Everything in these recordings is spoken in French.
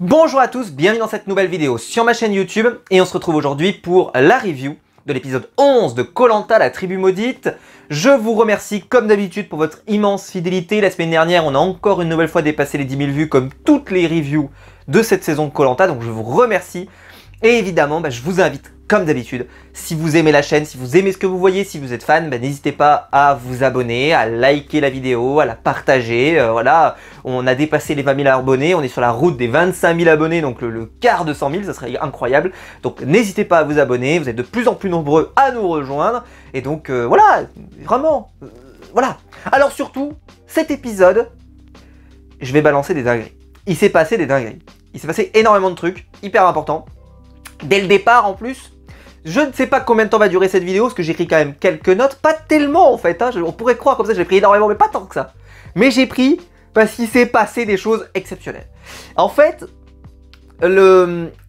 Bonjour à tous, bienvenue dans cette nouvelle vidéo sur ma chaîne YouTube et on se retrouve aujourd'hui pour la review de l'épisode 11 de Koh Lanta, la tribu maudite. Je vous remercie comme d'habitude pour votre immense fidélité. La semaine dernière, on a encore une nouvelle fois dépassé les 10 000 vues comme toutes les reviews de cette saison de Koh Lanta, donc je vous remercie. Et évidemment, je vous invite comme d'habitude, si vous aimez la chaîne, si vous aimez ce que vous voyez, si vous êtes fan, n'hésitez pas à vous abonner, à liker la vidéo, à la partager. Voilà, on a dépassé les 20 000 abonnés, on est sur la route des 25 000 abonnés, donc le quart de 100 000, ça serait incroyable. Donc n'hésitez pas à vous abonner, vous êtes de plus en plus nombreux à nous rejoindre. Et donc voilà, vraiment, voilà. Alors surtout, cet épisode, je vais balancer des dingueries. Il s'est passé des dingueries. Il s'est passé énormément de trucs, hyper importants. Dès le départ en plus. Je ne sais pas combien de temps va durer cette vidéo, parce que j'ai pris quand même quelques notes, pas tellement en fait, hein. On pourrait croire comme ça, j'ai pris énormément, mais pas tant que ça. Mais j'ai pris parce qu'il s'est passé des choses exceptionnelles. En fait,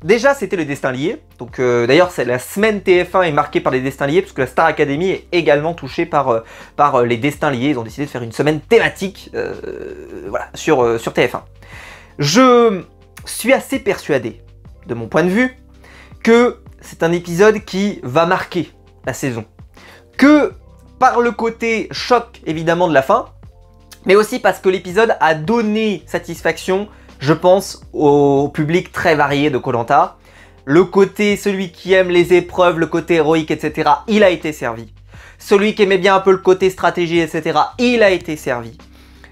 déjà c'était le destin lié, donc d'ailleurs la semaine TF1 est marquée par les destins liés, parce que la Star Academy est également touchée par les destins liés. Ils ont décidé de faire une semaine thématique voilà, sur TF1. Je suis assez persuadé, de mon point de vue, que c'est un épisode qui va marquer la saison. Que par le côté choc évidemment de la fin, mais aussi parce que l'épisode a donné satisfaction, je pense, au public très varié de Koh Lanta. Le côté, celui qui aime les épreuves, le côté héroïque, etc., il a été servi. Celui qui aimait bien un peu le côté stratégie, etc., il a été servi.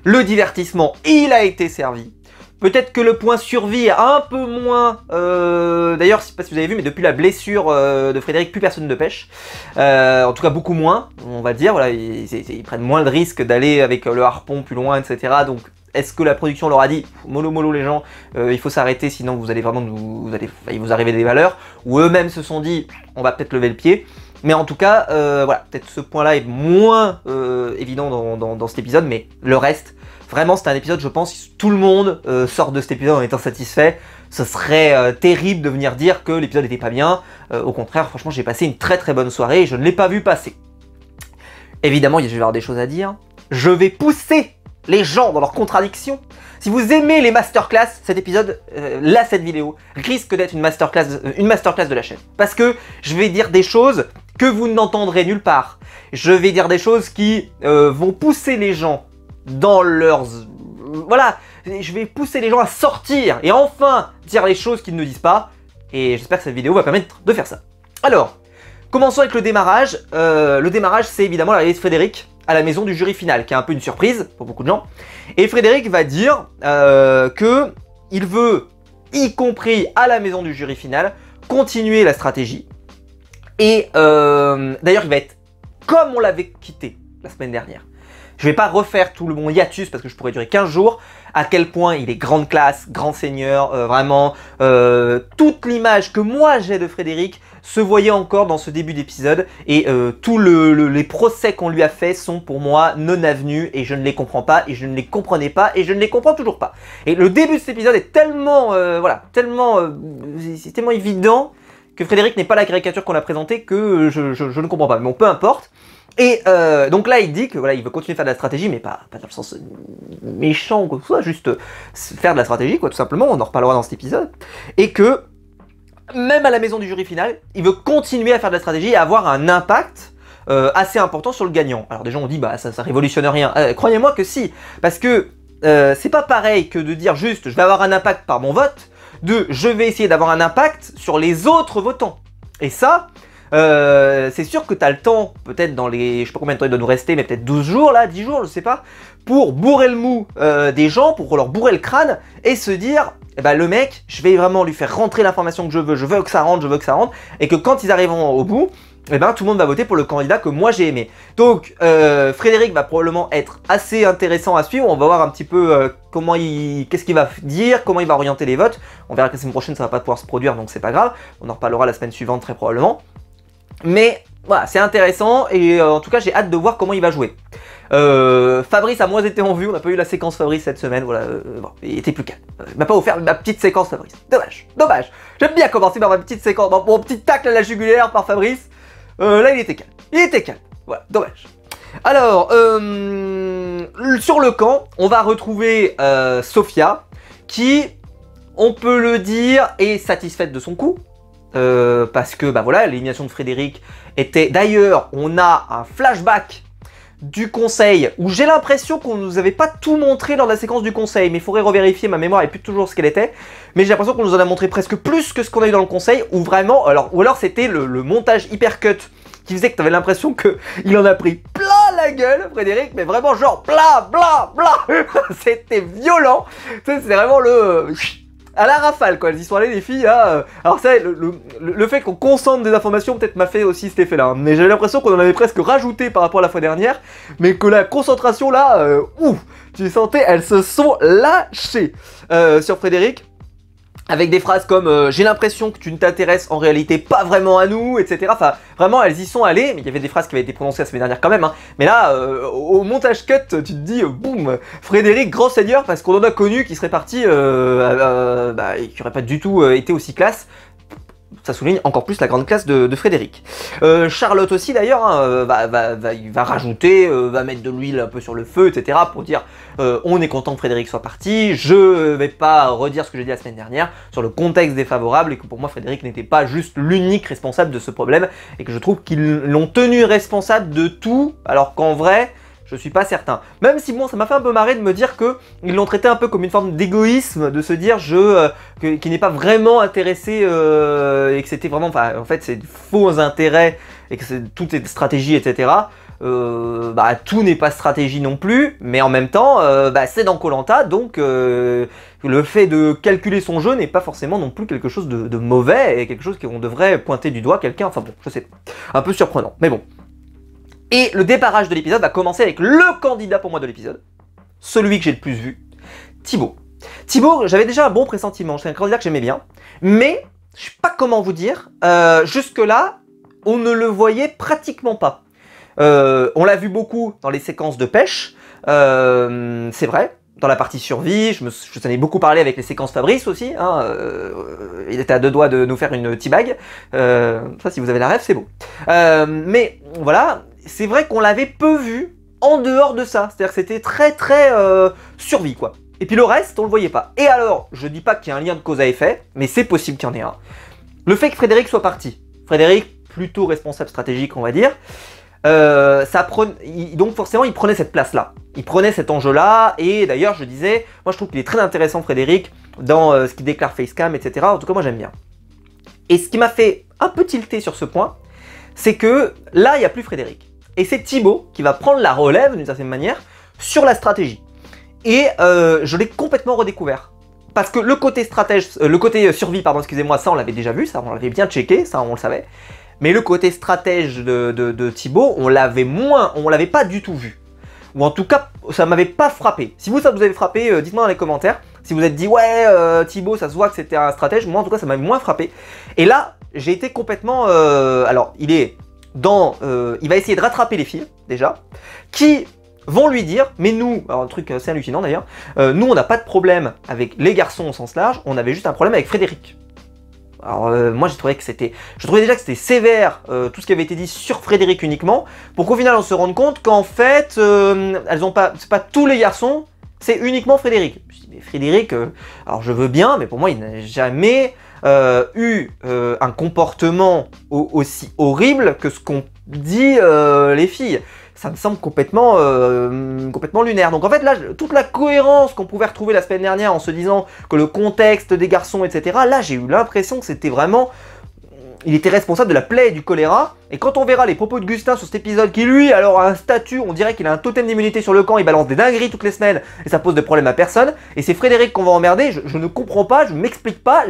Le divertissement, il a été servi. Peut-être que le point survie est un peu moins... D'ailleurs, je ne sais pas si vous avez vu, mais depuis la blessure de Frédéric, plus personne ne pêche. En tout cas, beaucoup moins, on va dire. Voilà, ils prennent moins le risque d'aller avec le harpon plus loin, etc. Donc, est-ce que la production leur a dit « Mollo, mollo les gens, il faut s'arrêter, sinon vous allez vraiment... il vous arriver des valeurs » ou eux-mêmes se sont dit « On va peut-être lever le pied ». Mais en tout cas, voilà, peut-être ce point-là est moins évident dans cet épisode, mais le reste... Vraiment, c'est un épisode, je pense, si tout le monde sort de cet épisode en étant satisfait, ce serait terrible de venir dire que l'épisode n'était pas bien. Au contraire, franchement, j'ai passé une très très bonne soirée et je ne l'ai pas vu passer. Évidemment, je vais avoir des choses à dire. Je vais pousser les gens dans leurs contradictions. Si vous aimez les masterclass, cet épisode, là, cette vidéo, risque d'être une masterclass de la chaîne. Parce que je vais dire des choses que vous n'entendrez nulle part. Je vais dire des choses qui vont pousser les gens dans leurs... Voilà, je vais pousser les gens à sortir et enfin dire les choses qu'ils ne disent pas. Et j'espère que cette vidéo va permettre de faire ça. Alors, commençons avec le démarrage. Le démarrage, c'est évidemment l'arrivée de Frédéric à la maison du jury final, qui est un peu une surprise pour beaucoup de gens. Et Frédéric va dire que il veut, y compris à la maison du jury final, continuer la stratégie. Et d'ailleurs, il va être comme on l'avait quitté la semaine dernière. Je ne vais pas refaire tout le bon hiatus parce que je pourrais durer 15 jours, à quel point il est grande classe, grand seigneur, vraiment, toute l'image que moi j'ai de Frédéric se voyait encore dans ce début d'épisode et tous les procès qu'on lui a fait sont pour moi non avenus et je ne les comprends pas et je ne les comprenais pas et je ne les comprends toujours pas. Et le début de cet épisode est tellement, voilà, c'est tellement évident que Frédéric n'est pas la caricature qu'on a présentée que je ne comprends pas, mais bon, peu importe. Et donc là, il dit que voilà, il veut continuer à faire de la stratégie, mais pas dans le sens méchant ou quoi que ce soit, juste faire de la stratégie, quoi, tout simplement. On en reparlera dans cet épisode. Et que même à la maison du jury final, il veut continuer à faire de la stratégie et avoir un impact assez important sur le gagnant. Alors des gens ont dit, bah ça révolutionne rien. Croyez-moi que si, parce que c'est pas pareil que de dire juste, je vais avoir un impact par mon vote, je vais essayer d'avoir un impact sur les autres votants. Et ça... c'est sûr que tu as le temps, peut-être dans les... Je sais pas combien de temps il doit nous rester, mais peut-être 12 jours là, 10 jours, je sais pas, pour bourrer le mou des gens, pour leur bourrer le crâne, et se dire, eh ben, le mec, je vais vraiment lui faire rentrer l'information que je veux que ça rentre, et que quand ils arriveront au bout, eh ben, tout le monde va voter pour le candidat que moi j'ai aimé. Donc, Frédéric va probablement être assez intéressant à suivre, on va voir un petit peu qu'est-ce qu'il va dire, comment il va orienter les votes. On verra que la semaine prochaine ça va pas pouvoir se produire, donc c'est pas grave, on en reparlera la semaine suivante très probablement. Mais voilà, c'est intéressant et en tout cas j'ai hâte de voir comment il va jouer. Fabrice a moins été en vue, on n'a pas eu la séquence Fabrice cette semaine, voilà, bon, il était plus calme. Il m'a pas offert ma petite séquence Fabrice, dommage. J'aime bien commencer par ma petite séquence, mon petit tacle à la jugulaire par Fabrice. Là il était calme, voilà, dommage. Alors, sur le camp, on va retrouver Sophia qui on peut le dire, est satisfaite de son coup. Parce que bah voilà, l'élimination de Frédéric était... D'ailleurs, on a un flashback du conseil où j'ai l'impression qu'on nous avait pas tout montré lors de la séquence du conseil, mais il faudrait revérifier, ma mémoire est plus toujours ce qu'elle était. Mais j'ai l'impression qu'on nous en a montré presque plus que ce qu'on a eu dans le conseil, ou vraiment, ou alors c'était le montage hyper cut qui faisait que tu avais l'impression qu'il en a pris plein la gueule, Frédéric, mais vraiment genre bla bla bla. C'était violent. C'est vraiment le... à la rafale, quoi, elles y sont allées les filles, là. Alors ça, le fait qu'on concentre des informations peut-être m'a fait aussi cet effet-là, hein. Mais j'avais l'impression qu'on en avait presque rajouté par rapport à la fois dernière, mais que la concentration là, ouf, tu sentais, elles se sont lâchées sur Frédéric. Avec des phrases comme j'ai l'impression que tu ne t'intéresses en réalité pas vraiment à nous, etc. Enfin, vraiment, elles y sont allées, mais il y avait des phrases qui avaient été prononcées la semaine dernière quand même, hein. Mais là, au montage cut, tu te dis, boum, Frédéric, grand seigneur, parce qu'on en a connu qui serait parti, qui n'aurait pas du tout été aussi classe. Ça souligne encore plus la grande classe de Frédéric. Charlotte aussi d'ailleurs, hein, il va rajouter, va mettre de l'huile un peu sur le feu, etc. pour dire on est content que Frédéric soit parti, je vais pas redire ce que j'ai dit la semaine dernière sur le contexte défavorable et que pour moi Frédéric n'était pas juste l'unique responsable de ce problème et que je trouve qu'ils l'ont tenu responsable de tout alors qu'en vrai... je suis pas certain. Même si bon, ça m'a fait un peu marrer de me dire que ils l'ont traité un peu comme une forme d'égoïsme, de se dire qu'il n'est pas vraiment intéressé et que c'était vraiment, enfin, en fait, c'est faux intérêts et que tout est stratégie, etc. Tout n'est pas stratégie non plus, mais en même temps, c'est dans Koh-Lanta, donc le fait de calculer son jeu n'est pas forcément non plus quelque chose de mauvais et quelque chose qu'on devrait pointer du doigt quelqu'un. Enfin bon, je sais pas, un peu surprenant, mais bon. Et le débarrage de l'épisode va commencer avec le candidat pour moi de l'épisode, celui que j'ai le plus vu, Thibaut. Thibaut, j'avais déjà un bon pressentiment, c'est un candidat que j'aimais bien, mais je sais pas comment vous dire, jusque-là, on ne le voyait pratiquement pas. On l'a vu beaucoup dans les séquences de pêche, c'est vrai. Dans la partie survie, je t'en ai beaucoup parlé avec les séquences Fabrice aussi, hein, il était à deux doigts de nous faire une teabag, ça si vous avez la rêve c'est beau. Mais voilà, c'est vrai qu'on l'avait peu vu en dehors de ça, c'est-à-dire que c'était très survie quoi. Et puis le reste on le voyait pas. Et alors, je dis pas qu'il y a un lien de cause à effet, mais c'est possible qu'il y en ait un. Le fait que Frédéric soit parti, Frédéric plutôt responsable stratégique on va dire, donc forcément il prenait cette place là, il prenait cet enjeu là, et d'ailleurs je disais, moi je trouve qu'il est très intéressant Frédéric dans ce qu'il déclare Facecam, etc. En tout cas moi j'aime bien. Et ce qui m'a fait un peu tilter sur ce point, c'est que là il n'y a plus Frédéric, et c'est Thibaut qui va prendre la relève d'une certaine manière sur la stratégie. Et je l'ai complètement redécouvert. Parce que le côté survie, pardon, excusez-moi, ça on l'avait déjà vu, ça on l'avait bien checké, ça on le savait. Mais le côté stratège de Thibaut, on l'avait pas du tout vu. Ou en tout cas, ça m'avait pas frappé. Si vous, ça vous avait frappé, dites-moi dans les commentaires. Si vous êtes dit, ouais, Thibaut, ça se voit que c'était un stratège. Moi, en tout cas, ça m'avait moins frappé. Et là, j'ai été complètement... alors, il va essayer de rattraper les filles, déjà, qui vont lui dire, mais nous, alors un truc assez hallucinant d'ailleurs, nous, on n'a pas de problème avec les garçons au sens large, on avait juste un problème avec Frédéric. Alors moi je trouvais déjà que c'était sévère tout ce qui avait été dit sur Frédéric uniquement, pour qu'au final on se rende compte qu'en fait c'est pas tous les garçons, c'est uniquement Frédéric. Je me dis mais Frédéric, alors je veux bien, mais pour moi il n'a jamais eu un comportement aussi horrible que ce qu'ont dit les filles. Ça me semble complètement lunaire. Donc en fait là, toute la cohérence qu'on pouvait retrouver la semaine dernière en se disant que le contexte des garçons, etc. Là j'ai eu l'impression que c'était vraiment... il était responsable de la plaie et du choléra. Et quand on verra les propos de Gustin sur cet épisode, qui lui alors a un statut, on dirait qu'il a un totem d'immunité sur le camp, il balance des dingueries toutes les semaines et ça pose de problème à personne. Et c'est Frédéric qu'on va emmerder, je ne comprends pas, je m'explique pas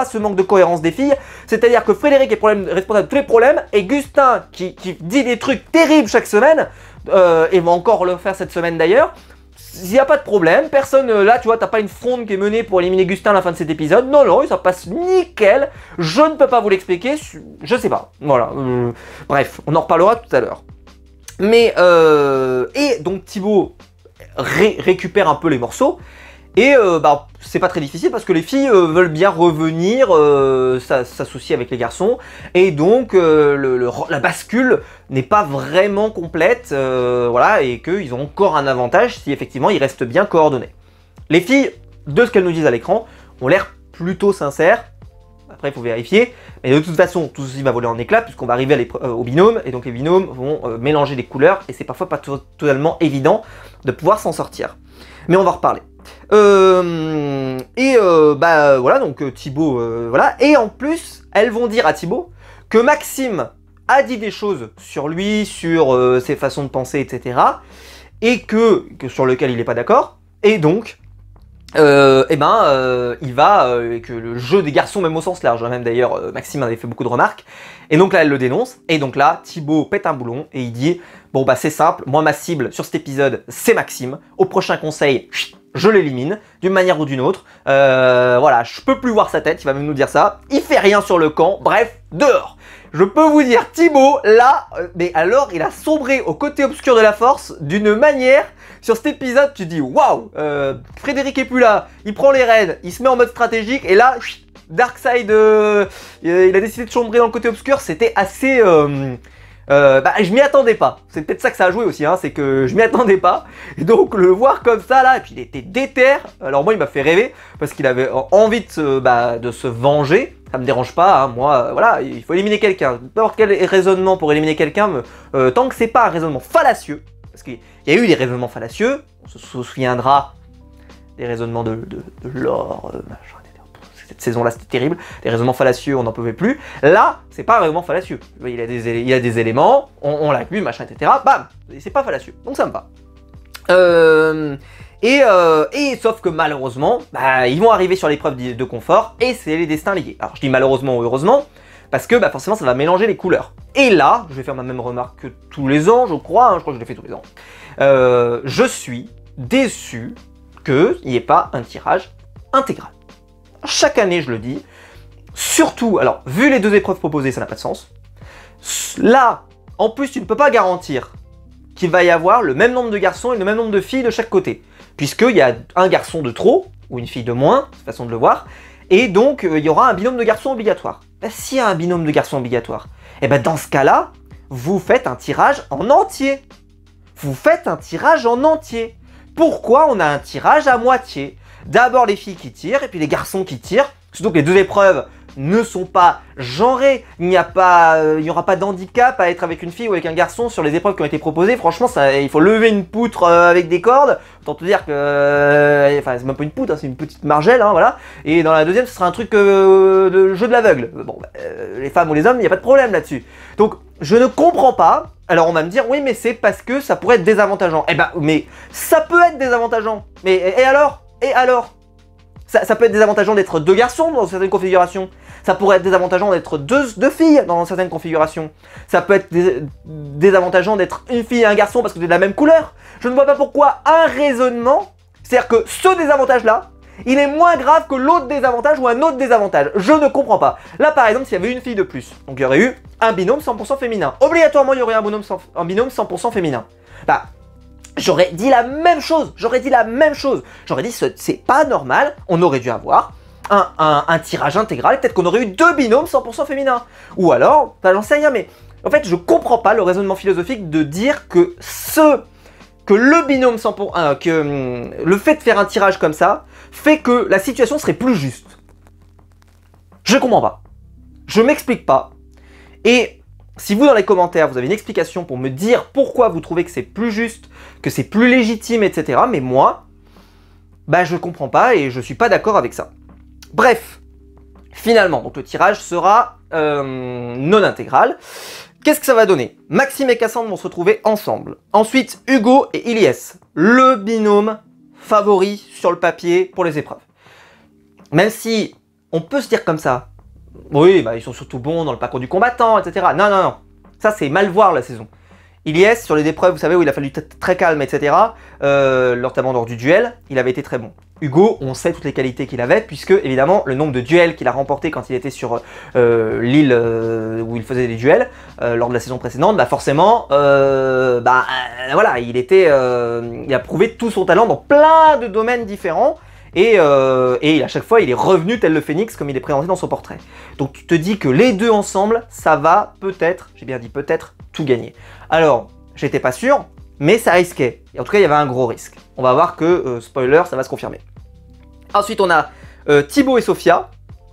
ce manque de cohérence des filles. C'est-à-dire que Frédéric est responsable de tous les problèmes et Gustin qui dit des trucs terribles chaque semaine, et va encore le faire cette semaine d'ailleurs. Il n'y a pas de problème, personne, là tu vois, t'as pas une fronde qui est menée pour éliminer Gustin à la fin de cet épisode, non, ça passe nickel, je ne peux pas vous l'expliquer, je sais pas, voilà, bref, on en reparlera tout à l'heure. Mais, et donc Thibaut récupère un peu les morceaux, et c'est pas très difficile parce que les filles veulent bien revenir s'associer avec les garçons, et donc la bascule n'est pas vraiment complète, voilà, et qu'ils ont encore un avantage si effectivement ils restent bien coordonnés. Les filles, de ce qu'elles nous disent à l'écran, ont l'air plutôt sincères. Après, il faut vérifier. Mais de toute façon, tout ceci va voler en éclats puisqu'on va arriver au binôme. Et donc, les binômes vont mélanger les couleurs. Et c'est parfois pas totalement évident de pouvoir s'en sortir. Mais on va en reparler. Voilà, donc Thibaut, voilà. Et en plus, elles vont dire à Thibaut que Maxime a dit des choses sur lui, sur ses façons de penser, etc. Et que sur lequel il n'est pas d'accord. Et donc... il va, que le jeu des garçons, même au sens large, même d'ailleurs Maxime avait fait beaucoup de remarques, et donc là elle le dénonce, et donc là Thibaut pète un boulon, et il dit, bon bah c'est simple, moi ma cible sur cet épisode c'est Maxime, au prochain conseil, je l'élimine, d'une manière ou d'une autre, voilà, je peux plus voir sa tête, il va même nous dire ça, il fait rien sur le camp, bref, dehors. Je peux vous dire, Thibaut, là, mais alors il a sombré au côté obscur de la force d'une manière... Sur cet épisode, tu dis waouh, Frédéric est plus là, il prend les rênes, il se met en mode stratégique et là, Darkseid, il a décidé de sombrer dans le côté obscur, c'était assez... je m'y attendais pas, c'est peut-être ça que ça a joué aussi, hein, c'est que je m'y attendais pas. Et donc le voir comme ça là, et puis il était déter, alors moi il m'a fait rêver parce qu'il avait envie de se venger. Ça me dérange pas, hein, moi, voilà, il faut éliminer quelqu'un. N'importe quel raisonnement pour éliminer quelqu'un, tant que c'est pas un raisonnement fallacieux, parce qu'il y a eu des raisonnements fallacieux, on se souviendra des raisonnements de l'or, cette saison-là c'était terrible, des raisonnements fallacieux, on n'en pouvait plus. Là, c'est pas un raisonnement fallacieux, il a des éléments, on l'a vu, machin, etc. Bam, c'est pas fallacieux, donc ça me va. Sauf que malheureusement, ils vont arriver sur l'épreuve de confort et c'est les destins liés. Alors je dis malheureusement ou heureusement, parce que forcément ça va mélanger les couleurs. Et là, je vais faire ma même remarque que tous les ans, je crois que je l'ai fait tous les ans. Je suis déçu qu'il n'y ait pas un tirage intégral. Chaque année, je le dis. Surtout, alors, vu les deux épreuves proposées, ça n'a pas de sens. Là, en plus, tu ne peux pas garantir qu'il va y avoir le même nombre de garçons et le même nombre de filles de chaque côté. Puisqu'il y a un garçon de trop, ou une fille de moins, c'est façon de le voir, et donc il y aura un binôme de garçons obligatoire. S'il y a un binôme de garçons obligatoire, et dans ce cas-là, vous faites un tirage en entier. Vous faites un tirage en entier. Pourquoi on a un tirage à moitié? D'abord les filles qui tirent, et puis les garçons qui tirent, surtout que les deux épreuves ne sont pas genrées, il n'y aura pas d'handicap à être avec une fille ou avec un garçon sur les épreuves qui ont été proposées. Franchement, il faut lever une poutre avec des cordes, autant te dire que, c'est même pas une poutre, hein, c'est une petite margelle, hein, voilà. Et dans la deuxième, ce sera un truc de jeu de l'aveugle. Bon, les femmes ou les hommes, il n'y a pas de problème là-dessus. Donc, je ne comprends pas. Alors on va me dire, oui mais c'est parce que ça pourrait être désavantageant. Mais ça peut être désavantageant. Mais et alors? Ça peut être désavantageant d'être deux garçons dans certaines configurations. Ça pourrait être désavantageant d'être deux filles dans certaines configurations. Ça peut être désavantageant d'être une fille et un garçon parce que c'est de la même couleur. Je ne vois pas pourquoi un raisonnement, c'est-à-dire que ce désavantage-là, il est moins grave que l'autre désavantage ou un autre désavantage. Je ne comprends pas. Là, par exemple, s'il y avait une fille de plus, donc il y aurait eu un binôme 100% féminin. Obligatoirement, il y aurait un binôme 100% féminin. J'aurais dit la même chose. J'aurais dit c'est pas normal. On aurait dû avoir un tirage intégral. Peut-être qu'on aurait eu deux binômes 100% féminins. Ou alors, j'en sais rien, mais en fait, je comprends pas le raisonnement philosophique de dire que le binôme 100%, que le fait de faire un tirage comme ça fait que la situation serait plus juste. Je comprends pas. Je m'explique pas. Et si vous, dans les commentaires, vous avez une explication pour me dire pourquoi vous trouvez que c'est plus juste, que c'est plus légitime, etc. Mais moi, je comprends pas et je suis pas d'accord avec ça. Bref, finalement, donc le tirage sera non intégral. Qu'est-ce que ça va donner? Maxime et Cassandre vont se retrouver ensemble. Ensuite, Hugo et Ilyes, le binôme favori sur le papier pour les épreuves. Même si on peut se dire comme ça, oui, ils sont surtout bons dans le parcours du combattant, etc. Non. Ça, c'est mal voir la saison. Ilyes, sur les épreuves, vous savez, où il a fallu être très calme, etc., notamment lors du duel, il avait été très bon. Hugo, on sait toutes les qualités qu'il avait, puisque, évidemment, le nombre de duels qu'il a remporté quand il était sur l'île où il faisait des duels, lors de la saison précédente, forcément, voilà, il a prouvé tout son talent dans plein de domaines différents, et à chaque fois, il est revenu tel le phénix, comme il est présenté dans son portrait. Donc tu te dis que les deux ensemble, ça va peut-être, j'ai bien dit peut-être, tout gagner. Alors, j'étais pas sûr, mais ça risquait. Et en tout cas, il y avait un gros risque. On va voir que, spoiler, ça va se confirmer. Ensuite, on a Thibaut et Sophia.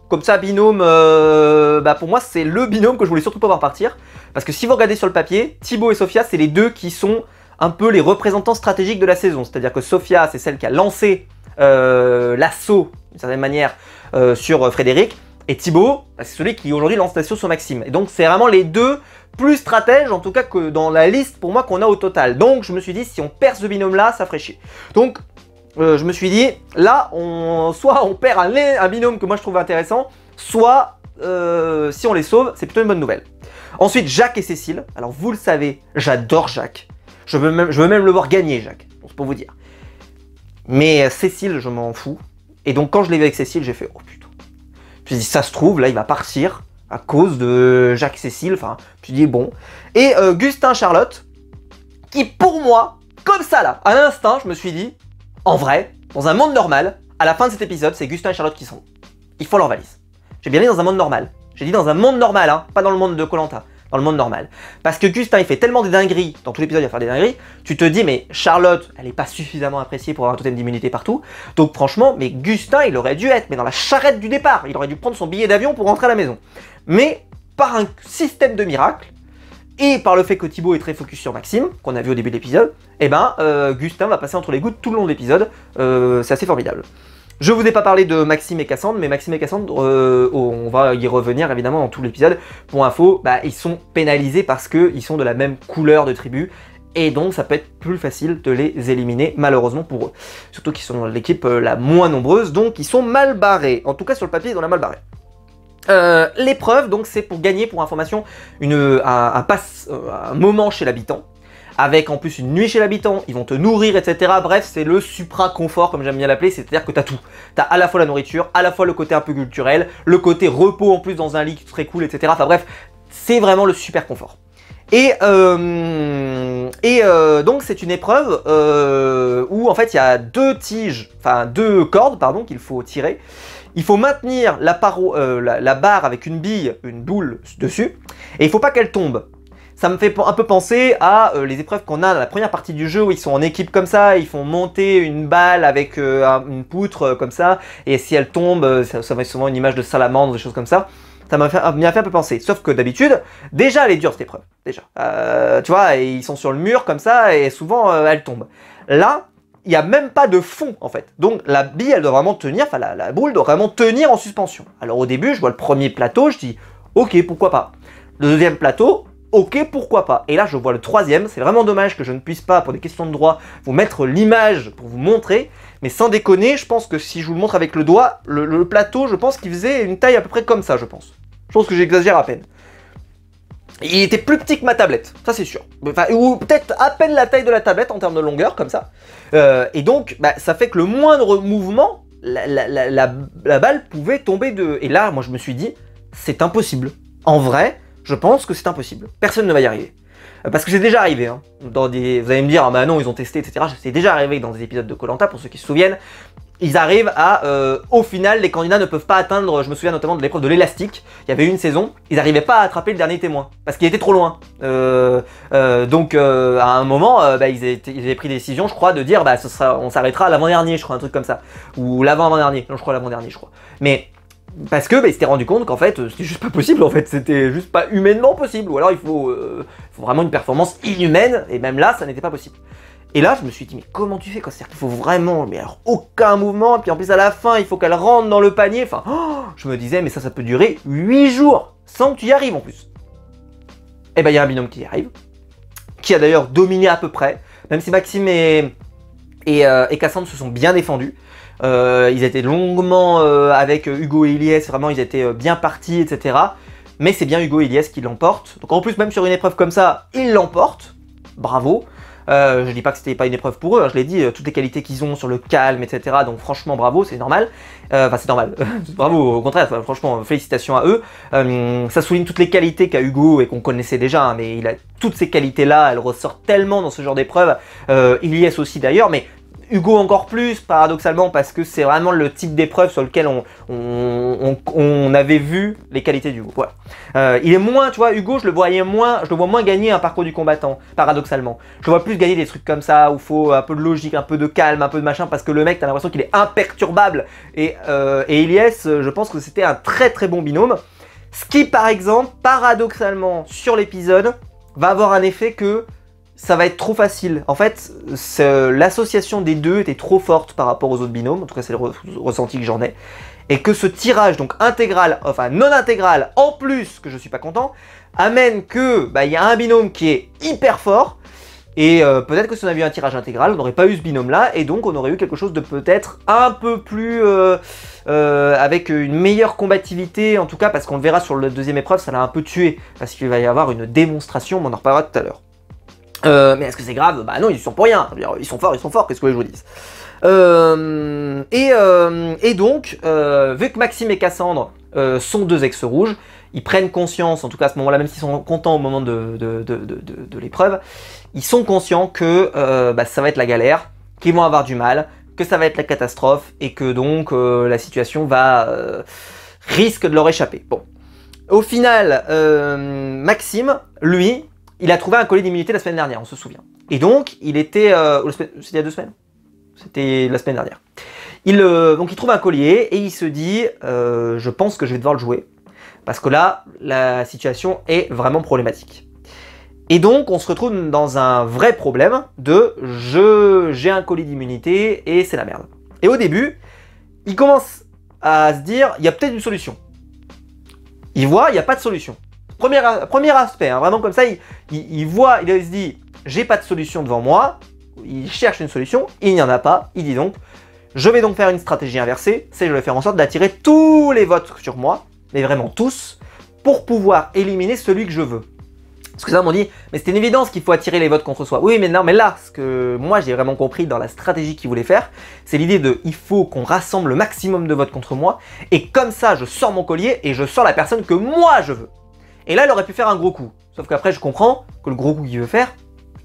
Comme ça, binôme, pour moi, c'est le binôme que je voulais surtout pas voir partir. Parce que si vous regardez sur le papier, Thibaut et Sophia, c'est les deux qui sont un peu les représentants stratégiques de la saison. C'est-à-dire que Sophia, c'est celle qui a lancé l'assaut, d'une certaine manière, sur Frédéric. Et Thibaut, c'est celui qui aujourd'hui lance l'assaut sur Maxime. Et donc, c'est vraiment les deux plus stratèges, en tout cas, que dans la liste, pour moi, qu'on a au total. Donc, je me suis dit, si on perd ce binôme-là, ça ferait chier. Donc, je me suis dit, là, soit on perd un binôme que moi je trouve intéressant, soit si on les sauve, c'est plutôt une bonne nouvelle. Ensuite, Jacques et Cécile. Alors vous le savez, j'adore Jacques. Je veux même le voir gagner, Jacques, c'est pour vous dire. Mais Cécile, je m'en fous. Et donc quand je l'ai vu avec Cécile, j'ai fait, oh putain. Je me suis dit, ça se trouve, là, il va partir à cause de Jacques et Cécile. Enfin, je me suis dit, bon. Et Gustin, Charlotte, qui pour moi, comme ça là, à l'instinct, je me suis dit, en vrai, dans un monde normal, à la fin de cet épisode, c'est Gustin et Charlotte qui sont. Ils font leur valise. J'ai bien dit dans un monde normal. J'ai dit dans un monde normal, hein, pas dans le monde de Koh-Lanta, dans le monde normal. Parce que Gustin, il fait tellement des dingueries, dans tout l'épisode, il va faire des dingueries, tu te dis, mais Charlotte, elle n'est pas suffisamment appréciée pour avoir un totem d'immunité partout. Donc franchement, mais Gustin, il aurait dû être, mais dans la charrette du départ. Il aurait dû prendre son billet d'avion pour rentrer à la maison. Mais, par un système de miracle, et par le fait que Thibaut est très focus sur Maxime, qu'on a vu au début de l'épisode, Gustin va passer entre les gouttes tout le long de l'épisode. C'est assez formidable. Je vous ai pas parlé de Maxime et Cassandre, mais Maxime et Cassandre, on va y revenir évidemment dans tout l'épisode. Pour info, ils sont pénalisés parce qu'ils sont de la même couleur de tribu, et donc ça peut être plus facile de les éliminer, malheureusement pour eux. Surtout qu'ils sont l'équipe la moins nombreuse, donc ils sont mal barrés. En tout cas sur le papier, ils ont la mal barré. L'épreuve, donc c'est pour gagner, pour information, un moment chez l'habitant, avec en plus une nuit chez l'habitant, ils vont te nourrir, etc. Bref, c'est le supra-confort, comme j'aime bien l'appeler, c'est-à-dire que t'as tout. T'as à la fois la nourriture, à la fois le côté un peu culturel, le côté repos en plus dans un lit très cool, etc. Enfin bref, c'est vraiment le super confort. Et donc c'est une épreuve où en fait il y a deux cordes, pardon, qu'il faut tirer. Il faut maintenir la barre avec une bille, une boule dessus, et il faut pas qu'elle tombe. Ça me fait un peu penser à les épreuves qu'on a dans la première partie du jeu où ils sont en équipe comme ça, ils font monter une balle avec une poutre comme ça, et si elle tombe, ça va être souvent une image de salamandre, des choses comme ça. Ça m'a fait un peu penser. Sauf que d'habitude, déjà elle est dure cette épreuve, déjà. Tu vois, et ils sont sur le mur comme ça, et souvent elle tombe. Là, il n'y a même pas de fond en fait. Donc la bille, elle doit vraiment tenir, enfin la boule doit vraiment tenir en suspension. Alors au début, je vois le premier plateau, je dis ok, pourquoi pas. Le deuxième plateau, ok, pourquoi pas. Et là, je vois le troisième. C'est vraiment dommage que je ne puisse pas, pour des questions de droit, vous mettre l'image pour vous montrer. Mais sans déconner, je pense que si je vous le montre avec le doigt, le plateau, je pense qu'il faisait une taille à peu près comme ça, je pense. Je pense que j'exagère à peine. Il était plus petit que ma tablette, ça c'est sûr. Enfin, ou peut-être à peine la taille de la tablette en termes de longueur, comme ça. Et donc, ça fait que le moindre mouvement, la balle pouvait tomber de... Et là, moi je me suis dit, c'est impossible. En vrai, je pense que c'est impossible. Personne ne va y arriver. Parce que c'est déjà arrivé. Hein. Vous allez me dire, ah bah non, ils ont testé, etc. C'est déjà arrivé dans des épisodes de Koh-Lanta, pour ceux qui se souviennent. Ils arrivent à, au final, les candidats ne peuvent pas atteindre, je me souviens notamment de l'épreuve de l'élastique, il y avait une saison, ils n'arrivaient pas à attraper le dernier témoin, parce qu'il était trop loin. Donc à un moment, ils avaient pris des décisions, je crois, de dire, on s'arrêtera à l'avant-dernier, je crois, un truc comme ça. Ou l'avant-avant-dernier, non je crois l'avant-dernier, je crois. Mais, parce que ils s'étaient rendu compte qu'en fait, c'était juste pas possible, en fait, c'était juste pas humainement possible, ou alors il faut vraiment une performance inhumaine, et même là, ça n'était pas possible. Et là, je me suis dit, mais comment tu fais quoi? C'est-à-dire qu'il faut vraiment, mais alors aucun mouvement, et puis en plus à la fin, il faut qu'elle rentre dans le panier. Enfin, je me disais, mais ça peut durer 8 jours, sans que tu y arrives en plus. Et il y a un binôme qui y arrive, qui a d'ailleurs dominé à peu près, même si Maxime et Cassandre se sont bien défendus. Ils étaient longuement avec Hugo et Ilyes, vraiment ils étaient bien partis, etc. Mais c'est bien Hugo et Ilyes qui l'emportent. Donc en plus, même sur une épreuve comme ça, ils l'emportent. Bravo. Je dis pas que c'était pas une épreuve pour eux, hein, je l'ai dit, toutes les qualités qu'ils ont sur le calme, etc. Donc franchement bravo, c'est normal. Enfin c'est normal, bravo, au contraire, franchement félicitations à eux. Ça souligne toutes les qualités qu'a Hugo et qu'on connaissait déjà, hein, mais il a toutes ces qualités-là, elles ressortent tellement dans ce genre d'épreuve. Ilyes aussi d'ailleurs, mais Hugo encore plus, paradoxalement, parce que c'est vraiment le type d'épreuve sur lequel on avait vu les qualités d'Hugo. Voilà. Il est moins, tu vois, Hugo, je le vois moins gagner un parcours du combattant, paradoxalement. Je le vois plus gagner des trucs comme ça, où il faut un peu de logique, un peu de calme, un peu de machin, parce que le mec, t'as l'impression qu'il est imperturbable. Et Ilyes, je pense que c'était un très très bon binôme. Ce qui, par exemple, paradoxalement, sur l'épisode, va avoir un effet que ça va être trop facile. En fait, l'association des deux était trop forte par rapport aux autres binômes, en tout cas c'est le ressenti que j'en ai, et que ce tirage, donc intégral, enfin non intégral, en plus, que je suis pas content, amène que, bah, y a un binôme qui est hyper fort, et peut-être que si on avait eu un tirage intégral, on n'aurait pas eu ce binôme-là, et donc on aurait eu quelque chose de peut-être un peu plus... avec une meilleure combativité, en tout cas, parce qu'on le verra sur la deuxième épreuve, ça l'a un peu tué, parce qu'il va y avoir une démonstration, mais on en reparlera tout à l'heure. Mais est-ce que c'est grave? Bah non, ils y sont pour rien. Ils sont forts, qu'est-ce que je vous dis? Et donc, vu que Maxime et Cassandre sont deux ex rouges, ils prennent conscience, en tout cas à ce moment-là, même s'ils sont contents au moment de l'épreuve, ils sont conscients que bah, ça va être la galère, qu'ils vont avoir du mal, que ça va être la catastrophe, et que donc la situation risque de leur échapper. Bon. Au final, Maxime, lui, il a trouvé un collier d'immunité la semaine dernière, on se souvient. Et donc, il était... c'était il y a 2 semaines? C'était la semaine dernière. Donc, il trouve un collier et il se dit je pense que je vais devoir le jouer. Parce que là, la situation est vraiment problématique. Et donc, on se retrouve dans un vrai problème de j'ai un collier d'immunité et c'est la merde. Et au début, il commence à se dire il y a peut-être une solution. Il voit, il n'y a pas de solution. Premier aspect, hein, vraiment comme ça, il voit, il se dit, j'ai pas de solution devant moi, il cherche une solution, il n'y en a pas, il dit donc, je vais donc faire une stratégie inversée, c'est je vais faire en sorte d'attirer tous les votes sur moi, mais vraiment tous, pour pouvoir éliminer celui que je veux. Parce que ça, on dit, mais c'est une évidence qu'il faut attirer les votes contre soi. Oui, mais non, mais là, ce que moi j'ai vraiment compris dans la stratégie qu'il voulait faire, c'est l'idée de, il faut qu'on rassemble le maximum de votes contre moi, et comme ça, je sors mon collier et je sors la personne que moi je veux. Et là, il aurait pu faire un gros coup. Sauf qu'après, je comprends que le gros coup qu'il veut faire,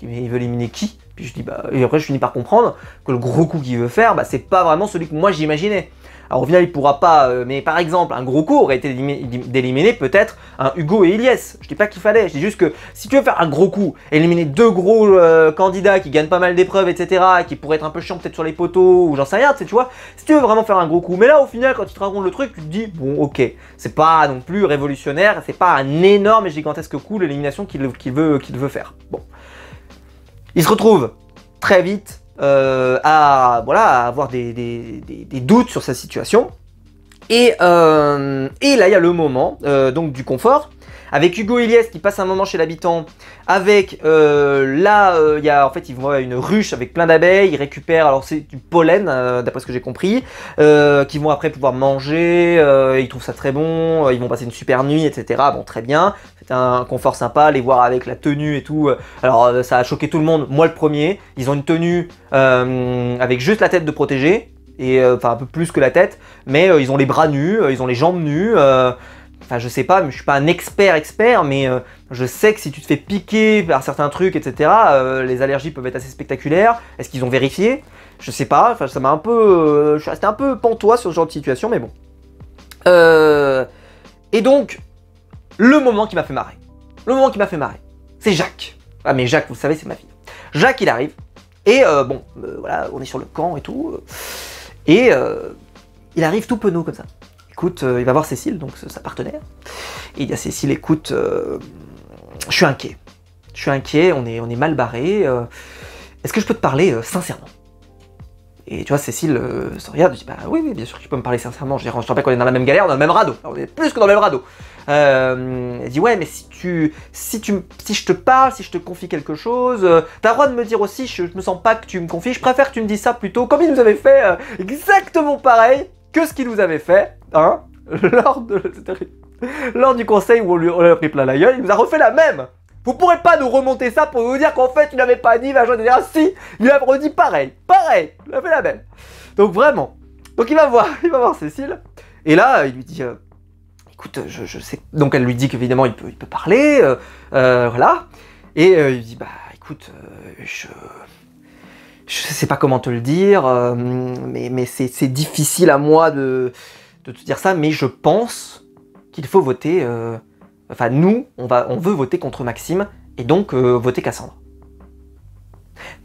mais il veut éliminer qui? Puis je dis, bah, et après, je finis par comprendre que le gros coup qu'il veut faire, bah, c'est pas vraiment celui que moi j'imaginais. Alors au final, il pourra pas, mais par exemple, un gros coup aurait été d'éliminer peut-être un Hugo et Ilyes. Je dis pas qu'il fallait, je dis juste que si tu veux faire un gros coup, éliminer 2 gros candidats qui gagnent pas mal d'épreuves, etc., qui pourraient être un peu chiants peut-être sur les poteaux, ou j'en sais rien, tu vois, si tu veux vraiment faire un gros coup. Mais là, au final, quand tu te racontes le truc, tu te dis, bon, ok, c'est pas non plus révolutionnaire, c'est pas un énorme et gigantesque coup l'élimination qu'il veut faire. Bon. Il se retrouve très vite à avoir des doutes sur sa situation. Et là, il y a le moment donc du confort, avec Hugo et Ilyes qui passent un moment chez l'habitant, avec il y a en fait ils vont à une ruche avec plein d'abeilles, ils récupèrent, alors c'est du pollen d'après ce que j'ai compris, qu'ils vont après pouvoir manger, ils trouvent ça très bon, ils vont passer une super nuit, etc. Bon, très bien, c'est un confort sympa, les voir avec la tenue et tout, alors ça a choqué tout le monde, moi le premier, ils ont une tenue avec juste la tête de protégé, et enfin un peu plus que la tête, mais ils ont les bras nus, ils ont les jambes nues, enfin je sais pas, mais je suis pas un expert, mais je sais que si tu te fais piquer par certains trucs, etc., les allergies peuvent être assez spectaculaires. Est-ce qu'ils ont vérifié? Je sais pas, enfin ça m'a un peu... je suis resté un peu pantois sur ce genre de situation, mais bon. Et donc, le moment qui m'a fait marrer. Le moment qui m'a fait marrer, c'est Jacques. Ah mais Jacques, vous savez, c'est ma fille. Jacques, il arrive, et voilà, on est sur le camp et tout, et il arrive tout penaud comme ça. Écoute, il va voir Cécile, donc sa partenaire, et il dit à Cécile, écoute, je suis inquiet, on est mal barré, est-ce que je peux te parler sincèrement? Et tu vois, Cécile se regarde, dit, bah oui, bien sûr que tu peux me parler sincèrement, je te rappelle qu'on est dans la même galère, dans le même radeau, on est plus que dans le même radeau. Elle dit, ouais, mais si je te parle, si je te confie quelque chose, t'as le droit de me dire aussi, je me sens pas que tu me confies, je préfère que tu me dises ça plutôt, comme il nous avait fait exactement pareil que ce qu'il nous avait fait, hein, lors du conseil où on lui a pris plein la gueule, il nous a refait la même. Vous pourrez pas nous remonter ça pour nous dire qu'en fait il n'avait pas dit, etc. Si, il a redit pareil, il a fait la même. Donc vraiment, donc il va voir Cécile, et là il lui dit, écoute, je sais, donc elle lui dit qu'évidemment il peut parler, voilà, et il lui dit, bah écoute, je sais pas comment te le dire, mais c'est difficile à moi de te dire ça, mais je pense qu'il faut voter, enfin nous, on veut voter contre Maxime, et donc voter Cassandre.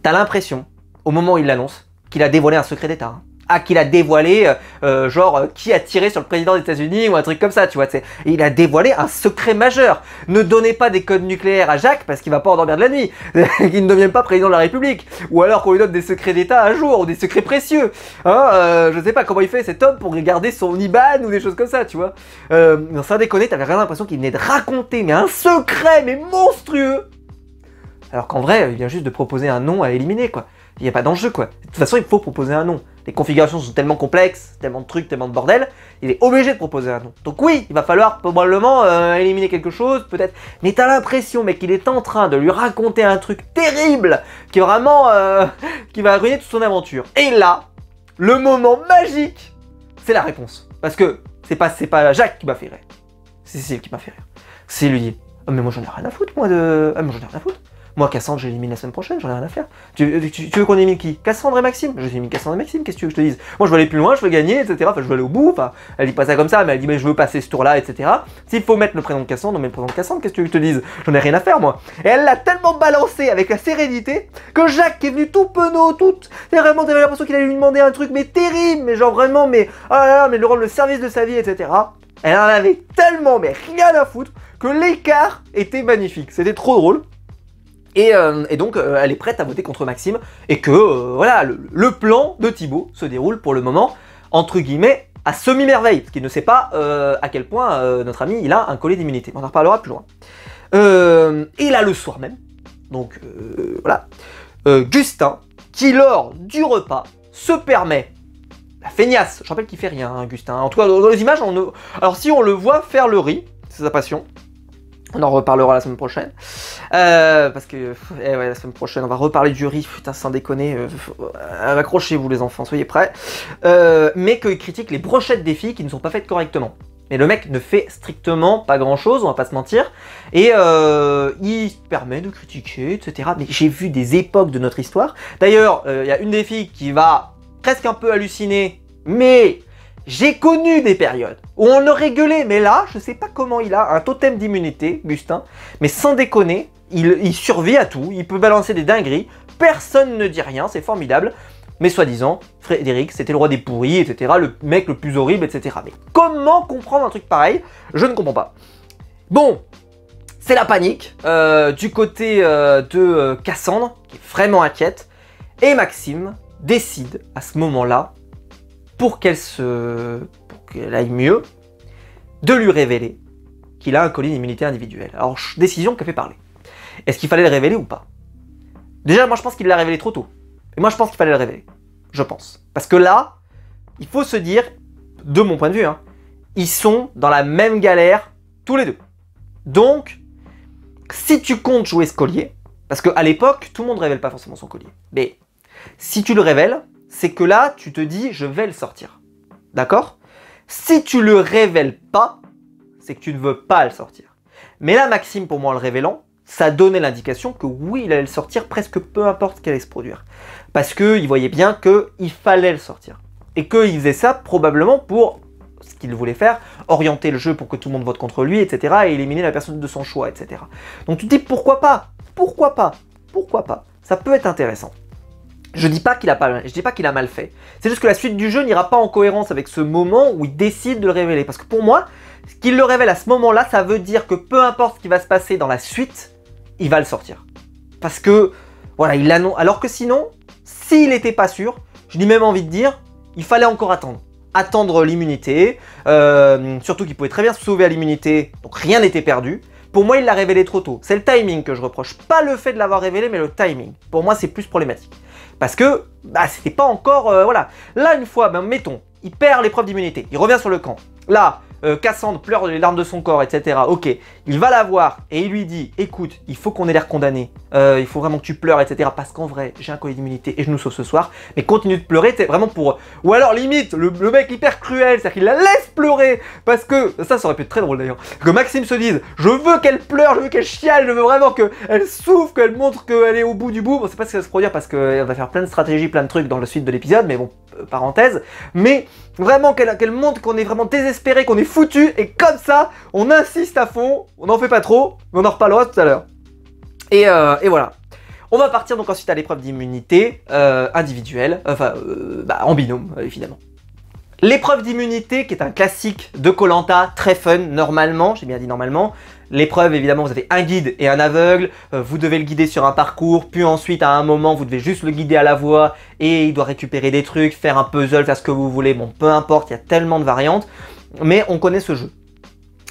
T'as l'impression, au moment où il l'annonce, qu'il a dévoilé un secret d'État. Hein. Ah, qu'il a dévoilé, qui a tiré sur le président des États-Unis ou un truc comme ça, tu vois. Il a dévoilé un secret majeur. Ne donnez pas des codes nucléaires à Jacques parce qu'il va pas endormir de la nuit. Qu'il ne devienne pas président de la République. Ou alors qu'on lui donne des secrets d'État un jour, ou des secrets précieux. Hein, je sais pas comment il fait cet homme pour garder son IBAN ou des choses comme ça, tu vois. Non, sans déconner, t'avais vraiment l'impression qu'il venait de raconter mais un secret, mais monstrueux. Alors qu'en vrai, il vient juste de proposer un nom à éliminer, quoi. Il n'y a pas d'enjeu, quoi. De toute façon, il faut proposer un nom. Les configurations sont tellement complexes, tellement de trucs, tellement de bordel, il est obligé de proposer un nom. Donc oui, il va falloir probablement éliminer quelque chose, peut-être. Mais t'as l'impression, mec, qu'il est en train de lui raconter un truc terrible, qui est vraiment, qui va ruiner toute son aventure. Et là, le moment magique, c'est la réponse. Parce que c'est pas Jacques qui m'a fait rire. C'est Cécile qui m'a fait rire. C'est lui. Oh, mais moi j'en ai rien à foutre, moi de. Ah, moi j'en ai rien à foutre. Moi, Cassandre, j'élimine la semaine prochaine, j'en ai rien à faire. Tu veux qu'on élimine qui? Cassandre et Maxime? Je élimine Cassandre et Maxime, qu'est-ce que tu veux que je te dise? Moi, je veux aller plus loin, je veux gagner, etc. Enfin, je veux aller au bout, enfin, elle dit pas ça comme ça, mais elle dit, mais je veux passer ce tour-là, etc. S'il faut mettre le prénom de Cassandre, on met le prénom de Cassandre, qu'est-ce que tu veux que je te dise? J'en ai rien à faire, moi. Et elle l'a tellement balancé avec la sérénité que Jacques, qui est venu tout penaud, vraiment, t'avais l'impression qu'il allait lui demander un truc, mais terrible, mais genre vraiment, mais, oh là là, mais lui rendre le service de sa vie, etc. Elle en avait tellement, mais rien à foutre, que l'écart était magnifique. C'était trop drôle. Et donc, elle est prête à voter contre Maxime, et que, voilà, le plan de Thibaut se déroule pour le moment, entre guillemets, à semi-merveille, parce qu'il ne sait pas à quel point notre ami, il a un collier d'immunité. On en reparlera plus loin. Et là, le soir même, donc, voilà, Gustin, qui lors du repas, se permet, la feignasse, je rappelle qu'il fait rien, hein, Gustin, en tout cas, dans les images, alors si on le voit faire le riz, c'est sa passion. On en reparlera la semaine prochaine. Parce que ouais, la semaine prochaine, on va reparler du riz. Putain, sans déconner. Accrochez-vous les enfants, soyez prêts. Mais qu'il critique les brochettes des filles qui ne sont pas faites correctement. Mais le mec ne fait strictement pas grand-chose, on va pas se mentir. Et il se permet de critiquer, etc. Mais j'ai vu des époques de notre histoire. D'ailleurs, il y a une des filles qui va presque un peu halluciner, mais... J'ai connu des périodes où on aurait gueulé, mais là, je sais pas comment il a un totem d'immunité, Gustin, mais sans déconner, il survit à tout, il peut balancer des dingueries, personne ne dit rien, c'est formidable, mais soi-disant, Frédéric, c'était le roi des pourris, etc., le mec le plus horrible, etc. Mais comment comprendre un truc pareil? Je ne comprends pas. Bon, c'est la panique du côté de Cassandre, qui est vraiment inquiète, et Maxime décide à ce moment-là, pour qu'elle aille mieux, de lui révéler qu'il a un collier d'immunité individuelle. Alors, décision qui a fait parler. Est-ce qu'il fallait le révéler ou pas? Déjà, moi je pense qu'il l'a révélé trop tôt. Et moi je pense qu'il fallait le révéler. Je pense. Parce que là, il faut se dire, de mon point de vue, hein, ils sont dans la même galère, tous les deux. Donc, si tu comptes jouer ce collier, parce qu'à l'époque, tout le monde ne révèle pas forcément son collier. Mais si tu le révèles, c'est que là, tu te dis, je vais le sortir. D'accord? Si tu le révèles pas, c'est que tu ne veux pas le sortir. Mais là, Maxime, pour moi, en le révélant, ça donnait l'indication que oui, il allait le sortir presque peu importe ce qui allait se produire. Parce qu'il voyait bien qu'il fallait le sortir. Et qu'il faisait ça probablement pour ce qu'il voulait faire, orienter le jeu pour que tout le monde vote contre lui, etc. et éliminer la personne de son choix, etc. Donc tu te dis, pourquoi pas? Pourquoi pas? Pourquoi pas? Ça peut être intéressant. Je dis pas qu'il a mal fait. C'est juste que la suite du jeu n'ira pas en cohérence avec ce moment où il décide de le révéler. Parce que pour moi, qu'il le révèle à ce moment-là, ça veut dire que peu importe ce qui va se passer dans la suite, il va le sortir. Parce que, voilà, il l'annonce. Alors que sinon, s'il n'était pas sûr, je n'ai même envie de dire, il fallait encore attendre. Attendre l'immunité, surtout qu'il pouvait très bien se sauver à l'immunité, donc rien n'était perdu. Pour moi, il l'a révélé trop tôt. C'est le timing que je reproche. Pas le fait de l'avoir révélé, mais le timing. Pour moi, c'est plus problématique. Parce que, bah, c'était pas encore... voilà. Là, une fois, ben, mettons, il perd l'épreuve d'immunité. Il revient sur le camp. Là, Cassandre pleure les larmes de son corps, etc. Ok, il va la voir et il lui dit, écoute, il faut qu'on ait l'air condamné, il faut vraiment que tu pleures, etc. Parce qu'en vrai, j'ai un collier d'immunité et je nous sauve ce soir, mais continue de pleurer, t'es vraiment pour... Ou alors limite, le mec hyper cruel, c'est-à-dire qu'il la laisse pleurer, parce que... Ça aurait pu être très drôle d'ailleurs, que Maxime se dise, je veux qu'elle pleure, je veux qu'elle chiale, je veux vraiment qu'elle souffre, qu'elle montre qu'elle est au bout du bout. Bon, c'est pas ce qui va se produire parce qu'elle va faire plein de stratégies, plein de trucs dans la suite de l'épisode, mais bon, parenthèse. Mais vraiment qu'elle montre qu'on est vraiment désespéré, qu'on est foutu, et comme ça, on insiste à fond, on n'en fait pas trop, mais on en reparlera tout à l'heure. Et voilà. On va partir donc ensuite à l'épreuve d'immunité individuelle, enfin, en binôme, évidemment. L'épreuve d'immunité, qui est un classique de Koh-Lanta, très fun, normalement, j'ai bien dit normalement. L'épreuve, évidemment, vous avez un guide et un aveugle, vous devez le guider sur un parcours, puis ensuite, à un moment, vous devez juste le guider à la voix, et il doit récupérer des trucs, faire un puzzle, faire ce que vous voulez, bon, peu importe, il y a tellement de variantes, mais on connaît ce jeu.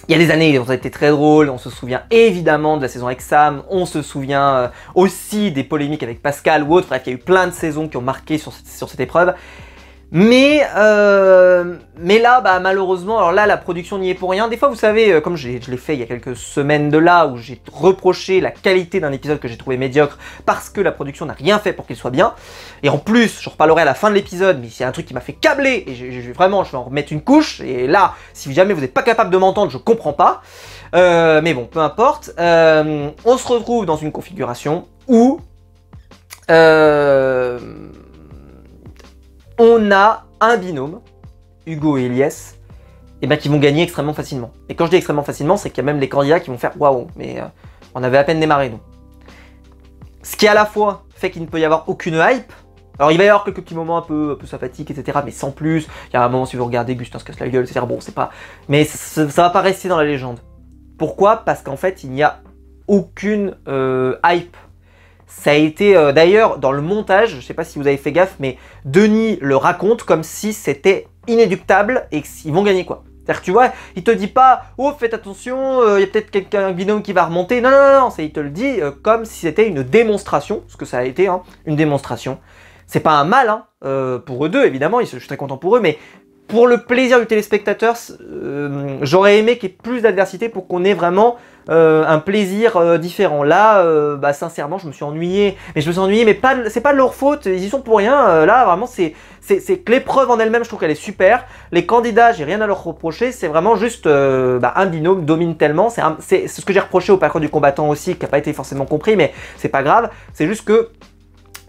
Il y a des années, ils ont été très drôles, on se souvient évidemment de la saison avec Sam, on se souvient aussi des polémiques avec Pascal ou autre, bref, il y a eu plein de saisons qui ont marqué sur cette épreuve. Mais là, malheureusement, alors là, la production n'y est pour rien. Des fois, vous savez, comme je l'ai fait il y a quelques semaines de là, où j'ai reproché la qualité d'un épisode que j'ai trouvé médiocre parce que la production n'a rien fait pour qu'il soit bien. Et en plus, je reparlerai à la fin de l'épisode, mais c'est un truc qui m'a fait câbler, et vraiment, je vais en remettre une couche. Et là, si jamais vous n'êtes pas capable de m'entendre, je comprends pas. Mais bon, peu importe. On se retrouve dans une configuration où... on a un binôme, Hugo et Elias, qui vont gagner extrêmement facilement. Et quand je dis extrêmement facilement, c'est qu'il y a même les candidats qui vont faire « Waouh !» mais on avait à peine démarré, nous. Ce qui à la fois fait qu'il ne peut y avoir aucune hype. Alors il va y avoir quelques petits moments un peu sympathiques, etc. Mais sans plus. Il y a un moment, si vous regardez, Gustin se casse la gueule, etc. Bon, c'est pas... Mais ça va pas rester dans la légende. Pourquoi? Parce qu'en fait, il n'y a aucune hype. Ça a été, d'ailleurs, dans le montage, je sais pas si vous avez fait gaffe, mais Denis le raconte comme si c'était inéluctable et qu'ils vont gagner quoi. C'est-à-dire que tu vois, il te dit pas « Oh, faites attention, il y a peut-être un binôme qui va remonter ». Non, non, non, non, il te le dit comme si c'était une démonstration, ce que ça a été, hein, une démonstration. C'est pas un mal, hein, pour eux deux, évidemment, je suis très content pour eux, mais pour le plaisir du téléspectateur, j'aurais aimé qu'il y ait plus d'adversité pour qu'on ait vraiment un plaisir différent. Là, sincèrement, je me suis ennuyé. Mais je me suis ennuyé, mais c'est pas de leur faute, ils y sont pour rien. Là, vraiment, c'est que l'épreuve en elle-même, je trouve qu'elle est super. Les candidats, j'ai rien à leur reprocher. C'est vraiment juste un binôme domine tellement. C'est ce que j'ai reproché au parcours du combattant aussi, qui n'a pas été forcément compris, mais c'est pas grave. C'est juste que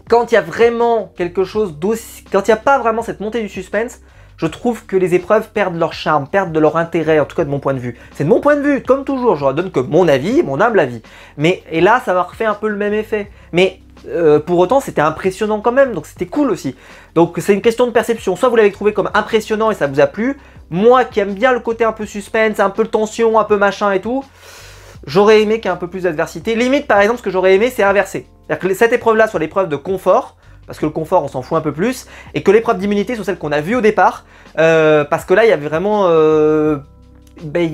quand il y a vraiment quelque chose d'aussi... Quand il n'y a pas vraiment cette montée du suspense, je trouve que les épreuves perdent leur charme, perdent de leur intérêt, en tout cas de mon point de vue. C'est de mon point de vue, comme toujours, je ne donne que mon avis, mon humble avis. Et là, ça m'a refait un peu le même effet. Mais pour autant, c'était impressionnant quand même, donc c'était cool aussi. Donc c'est une question de perception. Soit vous l'avez trouvé comme impressionnant et ça vous a plu. Moi qui aime bien le côté un peu suspense, un peu tension, un peu machin et tout, j'aurais aimé qu'il y ait un peu plus d'adversité. Limite, par exemple, ce que j'aurais aimé, c'est inverser. C'est-à-dire que cette épreuve-là soit l'épreuve de confort, parce que le confort, on s'en fout un peu plus, et que l'épreuve d'immunité soit celle qu'on a vue au départ, parce que là, il y avait vraiment...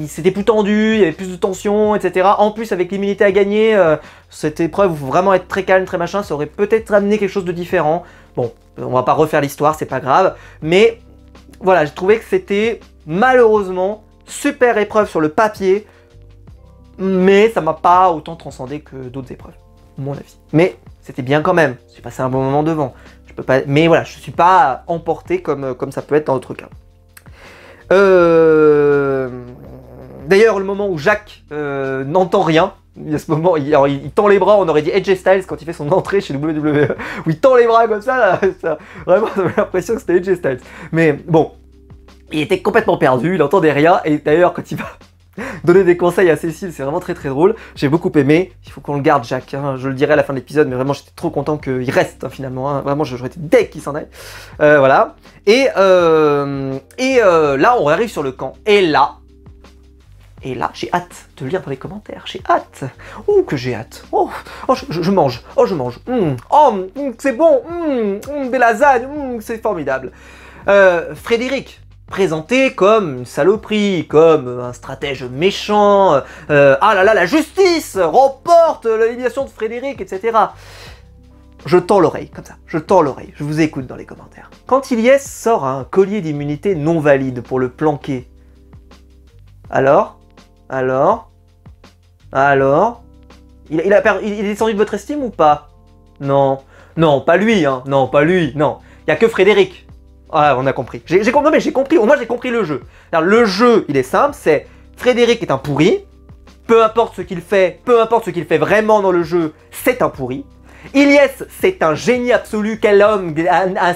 c'était plus tendu, il y avait plus de tension, etc. En plus, avec l'immunité à gagner, cette épreuve où il faut vraiment être très calme, très machin, ça aurait peut-être amené quelque chose de différent. Bon, on va pas refaire l'histoire, c'est pas grave, mais voilà, j'ai trouvé que c'était, malheureusement, super épreuve sur le papier, mais ça m'a pas autant transcendé que d'autres épreuves, mon avis. Mais c'était bien quand même, j'ai passé un bon moment devant. Je peux pas, mais voilà, je suis pas emporté comme ça peut être dans d'autres cas. D'ailleurs, le moment où Jacques n'entend rien, il y a ce moment, il tend les bras, on aurait dit AJ Styles quand il fait son entrée chez WWE, où il tend les bras comme ça, là, vraiment, j'avais l'impression que c'était AJ Styles. Mais bon, il était complètement perdu, il n'entendait rien, et d'ailleurs, quand il va donner des conseils à Cécile, c'est vraiment très très drôle. J'ai beaucoup aimé. Il faut qu'on le garde, Jacques. Hein. Je le dirai à la fin de l'épisode, mais vraiment, j'étais trop content qu'il reste hein, finalement. Hein. Vraiment, j'aurais été dès qu'il s'en aille. Voilà. Et là, on arrive sur le camp. Et là, j'ai hâte de lire dans les commentaires. J'ai hâte. Oh, que j'ai hâte. Oh, je mange. Oh, je mange. C'est bon. Des lasagnes. C'est formidable. Frédéric. Présenté comme une saloperie, comme un stratège méchant, ah là là, la justice remporte l'élimination de Frédéric, etc. Je tends l'oreille, comme ça, je tends l'oreille, je vous écoute dans les commentaires. Quand Ilyes sort un collier d'immunité non valide pour le planquer, Alors? Alors? Alors? Il est descendu de votre estime ou pas? Non. Non, pas lui, hein. Non, pas lui, non. Il n'y a que Frédéric. Ah, on a compris. Non, mais j'ai compris. Au moins, j'ai compris le jeu. Alors, le jeu, il est simple, c'est Frédéric est un pourri. Peu importe ce qu'il fait, vraiment dans le jeu, c'est un pourri. Ilyes, c'est un génie absolu, quel homme, un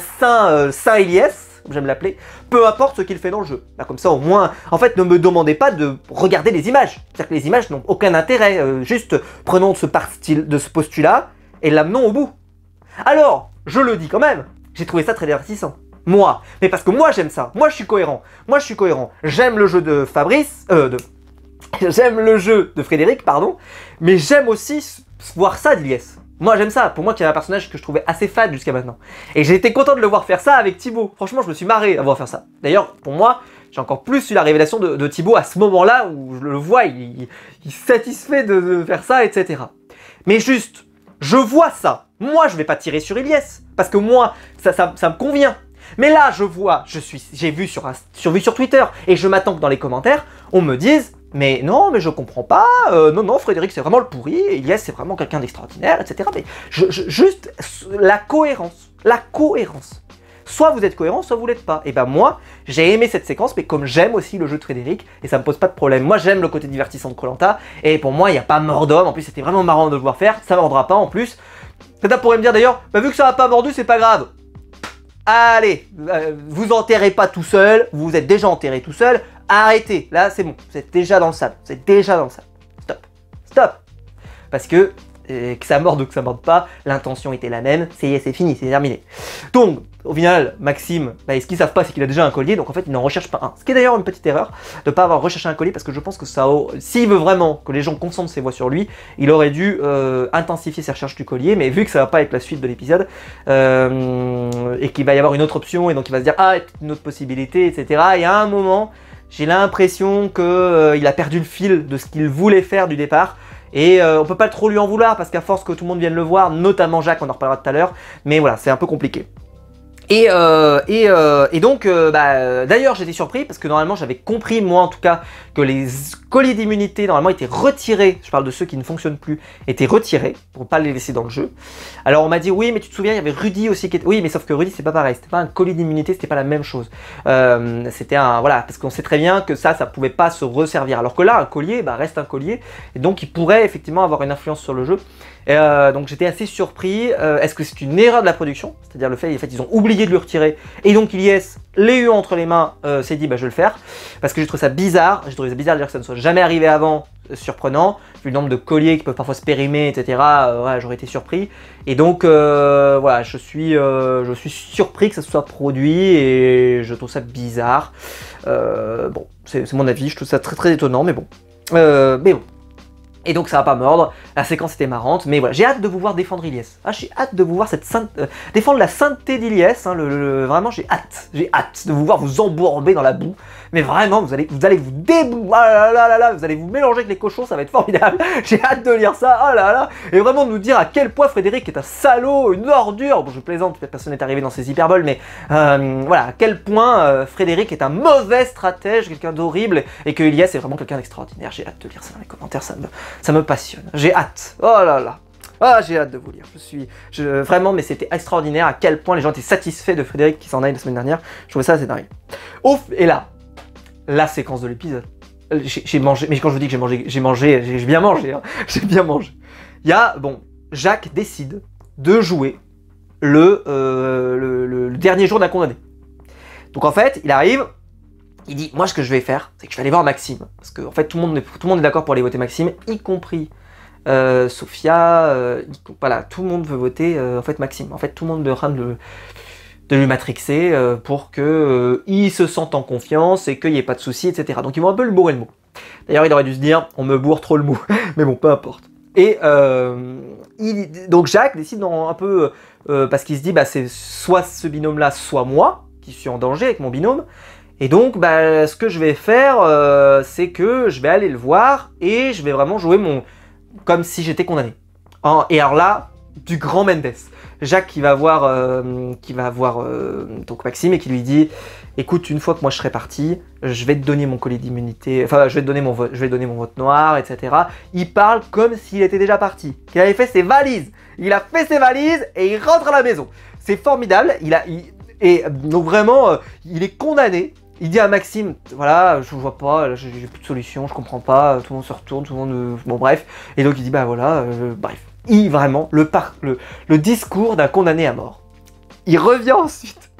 saint Ilyes, j'aime l'appeler. Peu importe ce qu'il fait dans le jeu. Là, comme ça, au moins, en fait, ne me demandez pas de regarder les images. C'est-à-dire que les images n'ont aucun intérêt. Juste prenons de ce postulat et l'amenons au bout. Alors, je le dis quand même, j'ai trouvé ça très divertissant. Moi. Mais parce que moi, j'aime ça. Moi, je suis cohérent. J'aime le jeu de Fabrice, j'aime le jeu de Frédéric, pardon, mais j'aime aussi voir ça d'Ilyes. Moi j'aime ça, pour moi qui est un personnage que je trouvais assez fade jusqu'à maintenant. Et j'ai été content de le voir faire ça avec Thibaut. Franchement, je me suis marré à voir faire ça. D'ailleurs, pour moi, j'ai encore plus eu la révélation de Thibaut à ce moment-là où je le vois, il est satisfait de faire ça, etc. Mais juste, je vois ça. Moi, je vais pas tirer sur Ilyes, parce que moi, ça me convient. Mais là, j'ai vu sur Twitter, et je m'attends que dans les commentaires, on me dise mais non, mais je comprends pas, non, Frédéric c'est vraiment le pourri, Ilyes c'est vraiment quelqu'un d'extraordinaire, etc. Mais juste la cohérence. Soit vous êtes cohérent, soit vous l'êtes pas. Et ben moi, j'ai aimé cette séquence, mais comme j'aime aussi le jeu de Frédéric, et ça me pose pas de problème. Moi j'aime le côté divertissant de Koh-Lanta, et pour moi il n'y a pas mort d'homme, en plus c'était vraiment marrant de le voir faire, ça mordra pas en plus. Certains pourraient me dire d'ailleurs, bah vu que ça n'a pas mordu, c'est pas grave. Allez, vous enterrez pas tout seul, vous êtes déjà enterré tout seul, arrêtez, là c'est bon, vous êtes déjà dans le sable, stop, parce que ça morde ou que ça morde pas, l'intention était la même, c'est fini, c'est terminé. Donc, au final, Maxime, ce qu'ils savent pas, c'est qu'il a déjà un collier, donc en fait, il n'en recherche pas un. Ce qui est d'ailleurs une petite erreur, de ne pas avoir recherché un collier, parce que je pense que s'il veut vraiment que les gens concentrent ses voix sur lui, il aurait dû intensifier ses recherches du collier, mais vu que ça va pas être la suite de l'épisode, et qu'il va y avoir une autre option, et donc il va se dire, ah, une autre possibilité, etc. Et à un moment, j'ai l'impression qu'il a perdu le fil de ce qu'il voulait faire du départ, et on peut pas trop lui en vouloir parce qu'à force que tout le monde vienne le voir, notamment Jacques, on en reparlera tout à l'heure, mais voilà, c'est un peu compliqué. Et donc, d'ailleurs, j'étais surpris parce que normalement, j'avais compris, moi en tout cas, que les colliers d'immunité, normalement, étaient retirés. Je parle de ceux qui ne fonctionnent plus, étaient retirés pour ne pas les laisser dans le jeu. Alors, on m'a dit, oui, mais tu te souviens, il y avait Rudy aussi qui était. Oui, mais sauf que Rudy, c'est pas pareil. C'était pas un collier d'immunité, c'était pas la même chose. C'était un. Voilà, parce qu'on sait très bien que ça pouvait pas se resservir. Alors que là, un collier, reste un collier. Et donc, il pourrait effectivement avoir une influence sur le jeu. Donc j'étais assez surpris. Est-ce que c'est une erreur de la production? C'est-à-dire le fait, en fait, ils ont oublié de le retirer. Et donc Ilyes l'ait eu entre les mains, s'est dit, je vais le faire. Parce que j'ai trouvé ça bizarre. J'ai trouvé ça bizarre de dire que ça ne soit jamais arrivé avant, surprenant. Vu le nombre de colliers qui peuvent parfois se périmer, etc. Voilà, j'aurais été surpris. Et donc, voilà, je suis surpris que ça se soit produit et je trouve ça bizarre. Bon, c'est mon avis. Je trouve ça très très étonnant, mais bon. Et donc ça va pas mordre, la séquence était marrante, mais voilà, j'ai hâte de vous voir défendre Ilyes. Ah, j'ai hâte de vous voir défendre la sainteté d'Ilyes, hein, vraiment j'ai hâte de vous voir vous embourber dans la boue, mais vraiment, vous allez vous vous allez vous mélanger avec les cochons, ça va être formidable, j'ai hâte de lire ça, oh là là, et vraiment de nous dire à quel point Frédéric est un salaud, une ordure, bon je plaisante, personne n'est arrivé dans ces hyperboles, mais voilà, à quel point Frédéric est un mauvais stratège, quelqu'un d'horrible, et que Ilyes est vraiment quelqu'un d'extraordinaire, j'ai hâte de lire ça dans les commentaires, ça me passionne. J'ai hâte. Oh là là. Ah, j'ai hâte de vous lire. Vraiment, mais c'était extraordinaire à quel point les gens étaient satisfaits de Frédéric qui s'en aille la semaine dernière. Je trouvais ça assez dingue. Ouf, et là, la séquence de l'épisode. J'ai mangé, mais quand je vous dis que j'ai bien mangé. Hein. J'ai bien mangé. Il y a, Jacques décide de jouer le dernier jour d'un condamné. Donc en fait, il arrive. Il dit, moi ce que je vais faire, c'est que je vais aller voir Maxime. Parce que en fait, tout le monde est d'accord pour aller voter Maxime, y compris Sophia, voilà, tout le monde veut voter en fait Maxime. En fait, tout le monde est en train de lui matrixer pour qu'il se sente en confiance et qu'il n'y ait pas de soucis, etc. Donc ils vont un peu le bourrer le mot. D'ailleurs, il aurait dû se dire, on me bourre trop le mot. Mais bon, peu importe. Et donc Jacques décide un peu, parce qu'il se dit, c'est soit ce binôme-là, soit moi, qui suis en danger avec mon binôme. Et donc, ce que je vais faire, c'est que je vais aller le voir et je vais vraiment jouer comme si j'étais condamné. Et alors là, du grand Mendes. Jacques qui va voir, donc Maxime et qui lui dit écoute, une fois que moi je serai parti, je vais te donner mon collier d'immunité, enfin je vais te donner mon vote noir, etc. Il parle comme s'il était déjà parti, qu'il avait fait ses valises. Il a fait ses valises et il rentre à la maison. C'est formidable. Donc vraiment, il est condamné. Il dit à Maxime, voilà, je vois pas, j'ai plus de solution, je comprends pas, tout le monde se retourne, tout le monde... Bon bref. Et donc il dit, bah voilà, bref. Vraiment, le discours d'un condamné à mort. Il revient ensuite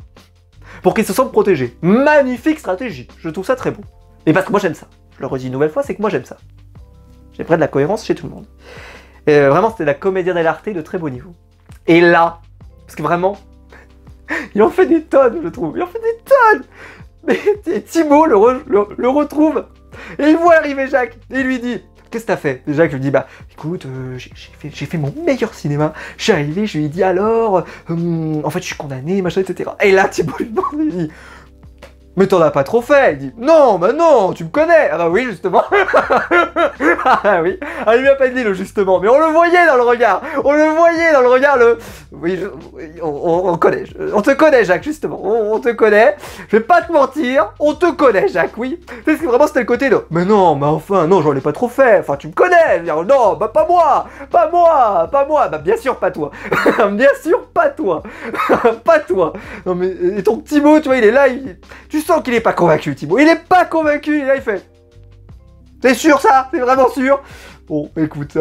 pour qu'il se sente protégé. Magnifique stratégie, je trouve ça très bon. Et parce que moi j'aime ça. Je le redis une nouvelle fois, c'est que moi j'aime ça. J'ai près de la cohérence chez tout le monde. Et vraiment, c'était la comédie dell'arte de très beau niveau. Et là, parce que vraiment, il en fait des tonnes, je trouve. Il en fait des tonnes. Mais Thibaut le retrouve et il voit arriver Jacques et il lui dit qu'est-ce que t'as fait? Et Jacques lui dit bah écoute, j'ai fait mon meilleur cinéma. Je suis arrivé, je lui ai dit alors, en fait je suis condamné, machin, etc. Et là Thibaut lui demande, il dit mais t'en as pas trop fait. Il dit non, bah non, tu me connais. Ah bah oui, justement. Ah oui, ah, il lui a pas dit le justement, mais on le voyait dans le regard. On le voyait dans le regard, oui, on connaît. On te connaît, Jacques, justement. On te connaît. Je vais pas te mentir, on te connaît, Jacques, oui. C'est que vraiment c'était le côté de mais non, mais enfin, non, j'en ai pas trop fait. Enfin, tu me connais. Non, bah pas moi. Pas moi. Pas moi. Bah bien sûr, pas toi. Bien sûr, pas toi. Pas toi. Non mais, et ton Thibaut, tu vois, il est là, tu sens qu'il est pas convaincu, Thibaut. Il est pas convaincu. Et là, il fait c'est sûr ça? C'est vraiment sûr? Bon, écoute,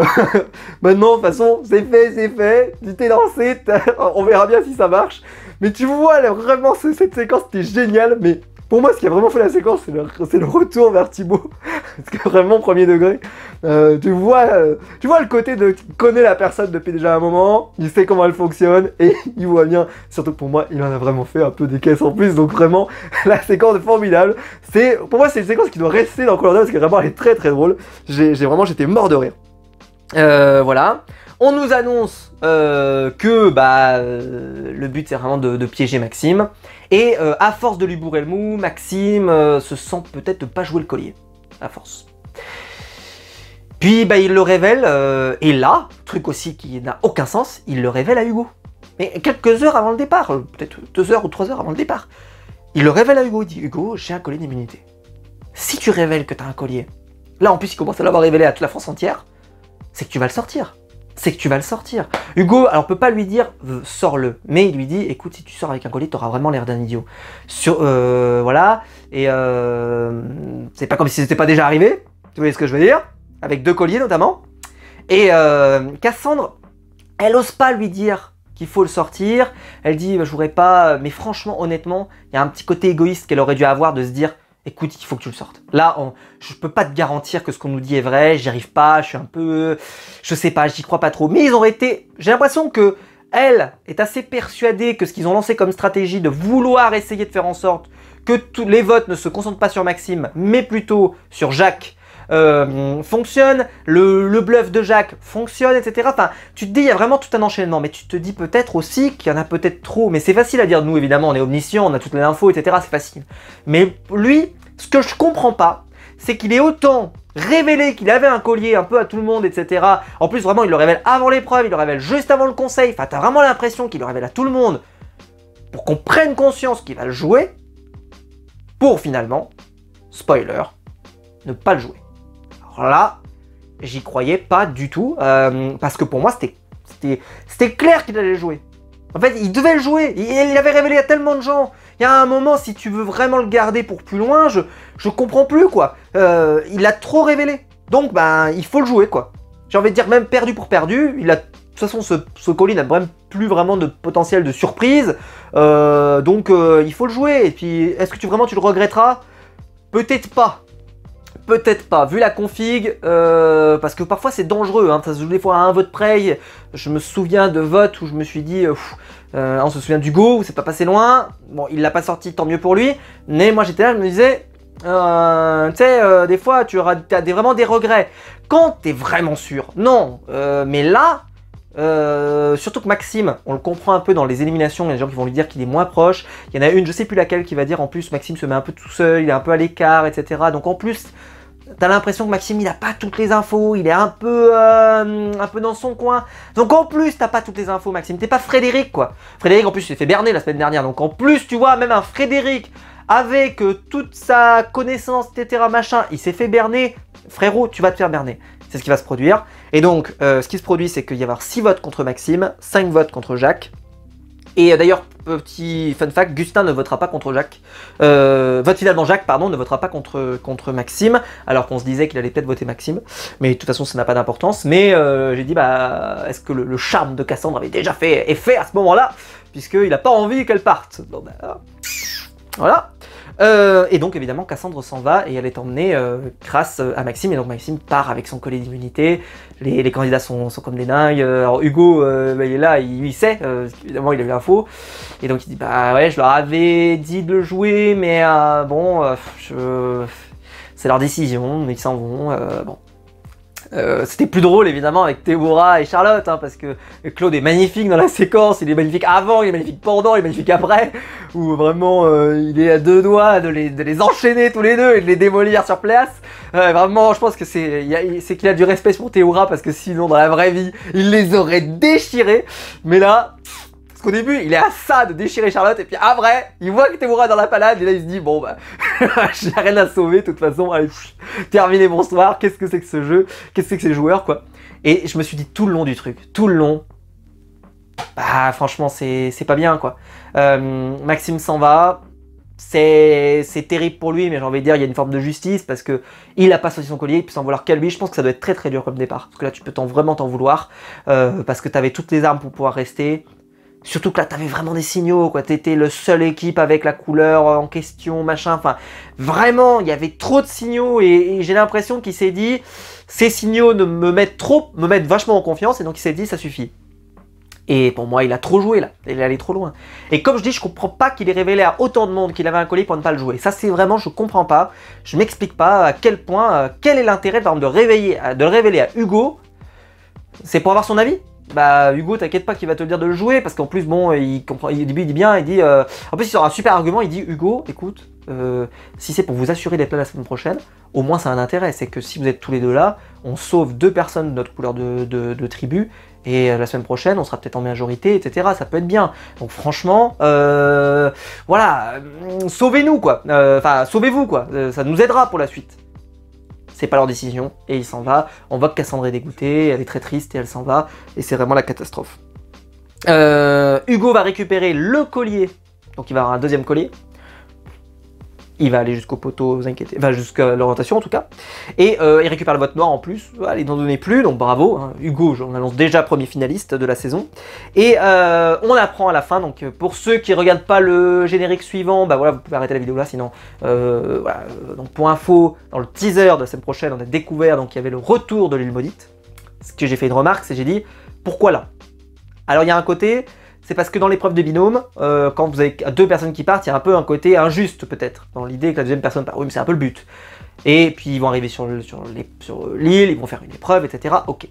maintenant, de toute façon, c'est fait, tu t'es lancé, on verra bien si ça marche. Mais tu vois, là, vraiment, cette séquence, c'était génial, mais pour moi, ce qui a vraiment fait la séquence, c'est le retour vers Thibaut. Parce que vraiment, premier degré, tu vois le côté de tu connais la personne depuis déjà un moment, il sait comment elle fonctionne, et il voit bien, surtout que pour moi, il en a vraiment fait un peu des caisses en plus, donc vraiment, la séquence est formidable. Pour moi, c'est une séquence qui doit rester dans Koh-Lanta, parce que vraiment, elle est très très drôle. J'étais mort de rire. Voilà. On nous annonce que le but c'est vraiment de piéger Maxime. Et à force de lui bourrer le mou, Maxime se sent peut-être de pas jouer le collier. À force. Puis il le révèle, et là, truc aussi qui n'a aucun sens, il le révèle à Hugo. Mais quelques heures avant le départ, peut-être 2 heures ou 3 heures avant le départ. Il le révèle à Hugo, il dit Hugo, j'ai un collier d'immunité. Si tu révèles que tu as un collier, là en plus il commence à l'avoir révélé à toute la France entière, c'est que tu vas le sortir. C'est que tu vas le sortir. Hugo, alors peut pas lui dire sors-le, mais il lui dit écoute, si tu sors avec un collier, t'auras vraiment l'air d'un idiot. Voilà, et c'est pas comme si c'était pas déjà arrivé, tu voyez ce que je veux dire, avec 2 colliers notamment. Et Cassandre, elle ose pas lui dire qu'il faut le sortir. Elle dit je voudrais pas, mais franchement, honnêtement, il y a un petit côté égoïste qu'elle aurait dû avoir de se dire écoute, il faut que tu le sortes. Là, je peux pas te garantir que ce qu'on nous dit est vrai, j'y arrive pas, je suis un peu... Je sais pas, j'y crois pas trop. Mais ils ont été... J'ai l'impression que elle est assez persuadée que ce qu'ils ont lancé comme stratégie de vouloir essayer de faire en sorte que tous les votes ne se concentrent pas sur Maxime, mais plutôt sur Jacques, fonctionne, le bluff de Jacques fonctionne, etc. Enfin, tu te dis, il y a vraiment tout un enchaînement, mais tu te dis peut-être aussi qu'il y en a peut-être trop, mais c'est facile à dire, nous évidemment on est omniscient, on a toutes les infos, etc. C'est facile. Mais lui, ce que je comprends pas, c'est qu'il est autant révélé qu'il avait un collier un peu à tout le monde, etc. En plus vraiment il le révèle avant l'épreuve, il le révèle juste avant le conseil, enfin t'as vraiment l'impression qu'il le révèle à tout le monde pour qu'on prenne conscience qu'il va le jouer, pour finalement, spoiler, ne pas le jouer. Alors là, j'y croyais pas du tout, parce que pour moi, c'était clair qu'il allait le jouer. En fait, il devait le jouer, il avait révélé à tellement de gens. Il y a un moment, si tu veux vraiment le garder pour plus loin, je comprends plus, quoi. Il a trop révélé, donc il faut le jouer, quoi. J'ai envie de dire, même perdu pour perdu, de toute façon, ce colis n'a même plus vraiment de potentiel de surprise, donc il faut le jouer. Et puis, est-ce que vraiment tu le regretteras? Peut-être pas. Peut-être pas, vu la config, parce que parfois c'est dangereux, hein, ça se joue des fois à un vote près. Je me souviens de votes où je me suis dit, on se souvient d'Hugo, où c'est pas passé loin. Bon, il l'a pas sorti, tant mieux pour lui, mais moi j'étais là, je me disais, tu sais, des fois tu as vraiment des regrets. Quand t'es vraiment sûr, non, mais là, surtout que Maxime, on le comprend un peu dans les éliminations, il y a des gens qui vont lui dire qu'il est moins proche. Il y en a une, je sais plus laquelle, qui va dire en plus Maxime se met un peu tout seul, il est un peu à l'écart, etc. Donc en plus, T'as l'impression que Maxime, il a pas toutes les infos, il est un peu dans son coin. Donc en plus, t'as pas toutes les infos, Maxime. T'es pas Frédéric, quoi. Frédéric, en plus, il s'est fait berner la semaine dernière. Donc en plus, tu vois, même un Frédéric, avec toute sa connaissance, etc., machin, il s'est fait berner. Frérot, tu vas te faire berner. C'est ce qui va se produire. Et donc, ce qui se produit, c'est qu'il va y avoir 6 votes contre Maxime, 5 votes contre Jacques. Et d'ailleurs, petit fun fact, Gustin ne votera pas contre Jacques. Vote finalement Jacques, pardon, ne votera pas contre Maxime, alors qu'on se disait qu'il allait peut-être voter Maxime. Mais de toute façon, ça n'a pas d'importance. Mais j'ai dit, bah, est-ce que le charme de Cassandre avait déjà fait effet à ce moment-là, puisqu'il n'a pas envie qu'elle parte. Bon, bah, voilà. Et donc évidemment Cassandre s'en va et elle est emmenée grâce à Maxime, et donc Maxime part avec son collier d'immunité. Les candidats sont comme des dingues. Alors Hugo bah, il est là, il sait, évidemment il a eu l'info, et donc il dit bah ouais, je leur avais dit de le jouer, mais bon c'est leur décision, mais ils s'en vont. Bon. C'était plus drôle évidemment avec Théoura et Charlotte, hein, parce que Claude est magnifique dans la séquence, il est magnifique avant, il est magnifique pendant, il est magnifique après, où vraiment il est à 2 doigts de les enchaîner tous les deux et de les démolir sur place. Vraiment, je pense que c'est qu'il a du respect pour Théoura, parce que sinon dans la vraie vie il les aurait déchirés, mais là... Parce qu'au début, il est à ça de déchirer Charlotte, et puis après, il voit que Théoura dans la palade, et là il se dit, bon bah, j'ai rien à sauver, de toute façon, allez, terminé, bonsoir, qu'est-ce que c'est que ce jeu, qu'est-ce que c'est que ces joueurs, quoi. Et je me suis dit tout le long du truc, tout le long, bah franchement, c'est pas bien, quoi. Maxime s'en va, c'est terrible pour lui, mais j'ai envie de dire, il y a une forme de justice, parce que il a pas sorti son collier, il peut s'en vouloir qu'à lui. Je pense que ça doit être très très dur comme départ, parce que là, tu peux vraiment t'en vouloir, parce que t'avais toutes les armes pour pouvoir rester. Surtout que là, t'avais vraiment des signaux, quoi. T'étais le seul équipe avec la couleur en question, machin. Enfin, vraiment, il y avait trop de signaux, et j'ai l'impression qu'il s'est dit, ces signaux me mettent vachement en confiance, et donc il s'est dit, ça suffit. Et pour moi, il a trop joué là, il est allé trop loin. Et comme je dis, je comprends pas qu'il ait révélé à autant de monde qu'il avait un collier pour ne pas le jouer. Ça, c'est vraiment, je comprends pas. Je m'explique pas à quel point, quel est l'intérêt, par exemple, de le révéler à Hugo. C'est pour avoir son avis? Bah Hugo, t'inquiète pas qu'il va te dire de le jouer, parce qu'en plus bon, il comprend, au début il dit bien, il dit, en plus il sort un super argument, il dit Hugo, écoute, si c'est pour vous assurer d'être là la semaine prochaine, au moins ça a un intérêt, c'est que si vous êtes tous les deux là, on sauve 2 personnes de notre couleur de tribu, et la semaine prochaine on sera peut-être en majorité, etc. Ça peut être bien. Donc franchement, voilà, sauvez-nous quoi, enfin sauvez-vous quoi, ça nous aidera pour la suite. C'est pas leur décision, et il s'en va. On voit que Cassandre est dégoûtée, elle est très triste, et elle s'en va, et c'est vraiment la catastrophe. Hugo va récupérer le collier, donc il va avoir un 2e collier. Il va aller jusqu'au poteau, vous inquiétez, enfin jusqu'à l'orientation en tout cas. Et il récupère le vote noir en plus, voilà, il n'en donnait plus, donc bravo. Hein. Hugo, on annonce déjà premier finaliste de la saison. Et on apprend à la fin, donc pour ceux qui ne regardent pas le générique suivant, bah voilà, vous pouvez arrêter la vidéo là, sinon, voilà. Donc pour info, dans le teaser de la semaine prochaine, on a découvert donc qu'il y avait le retour de l'île maudite. Ce que j'ai fait une remarque, c'est j'ai dit, pourquoi là? Alors il y a un côté... C'est parce que dans l'épreuve de binôme, quand vous avez 2 personnes qui partent, il y a un peu un côté injuste peut-être, dans l'idée que la deuxième personne part. Oui, mais c'est un peu le but. Et puis ils vont arriver sur l'île, ils vont faire une épreuve, etc. Ok.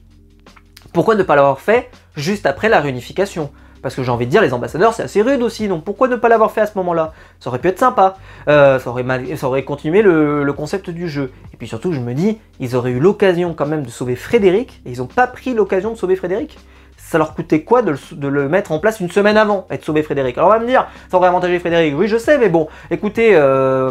Pourquoi ne pas l'avoir fait juste après la réunification? Parce que j'ai envie de dire, les ambassadeurs, c'est assez rude aussi, donc pourquoi ne pas l'avoir fait à ce moment-là? Ça aurait pu être sympa, ça aurait continué le concept du jeu. Et puis surtout, je me dis, ils auraient eu l'occasion quand même de sauver Frédéric, et ils n'ont pas pris l'occasion de sauver Frédéric. Ça leur coûtait quoi de le mettre en place une semaine avant, être sauvé Frédéric? Alors on va me dire, ça aurait avantagé Frédéric, oui je sais, mais bon, écoutez,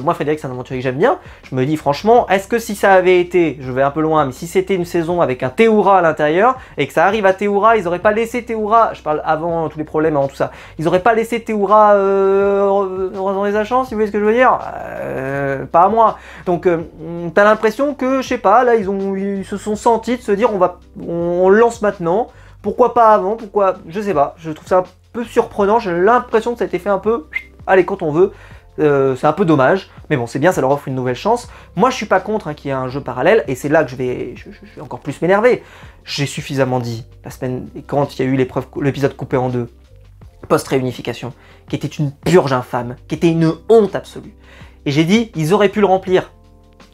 moi Frédéric c'est un aventurier que j'aime bien, je me dis franchement, est-ce que si ça avait été, je vais un peu loin, mais si c'était une saison avec un Théoura à l'intérieur, et que ça arrive à Théoura, ils auraient pas laissé Théoura, je parle avant tous les problèmes, avant tout ça, ils auraient pas laissé Théoura dans les agents, si vous voyez ce que je veux dire? Pas à moi. Donc t'as l'impression que, je sais pas, là ils se sont sentis de se dire on le lance maintenant. Pourquoi pas avant? Pourquoi? Je sais pas. Je trouve ça un peu surprenant. J'ai l'impression que ça a été fait un peu... Allez, quand on veut. C'est un peu dommage. Mais bon, c'est bien, ça leur offre une nouvelle chance. Moi, je suis pas contre qu'il y ait un jeu parallèle. Et c'est là que je vais encore plus m'énerver. J'ai suffisamment dit, la semaine... Quand il y a eu l'épisode coupé en 2, post-réunification, qui était une purge infâme, qui était une honte absolue. Et j'ai dit, ils auraient pu le remplir.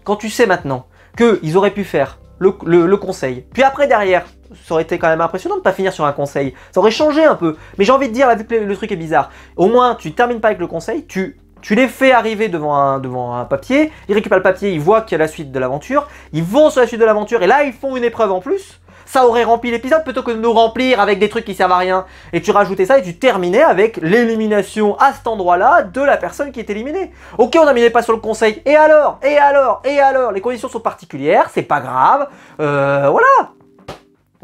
Quand tu sais maintenant qu'ils auraient pu faire le conseil, puis après derrière, ça aurait été quand même impressionnant de ne pas finir sur un conseil. Ça aurait changé un peu. Mais j'ai envie de dire, là, vu que le truc est bizarre, au moins tu termines pas avec le conseil, tu Tu les fais arriver devant un papier, ils récupèrent le papier, ils voient qu'il y a la suite de l'aventure, ils vont sur la suite de l'aventure et là ils font une épreuve en plus. Ça aurait rempli l'épisode plutôt que de nous remplir avec des trucs qui servent à rien. Et tu rajoutais ça et tu terminais avec l'élimination à cet endroit-là de la personne qui est éliminée. Ok, on n'a mis pas sur le conseil. Et alors? Et alors? Et alors? Les conditions sont particulières, c'est pas grave. Voilà.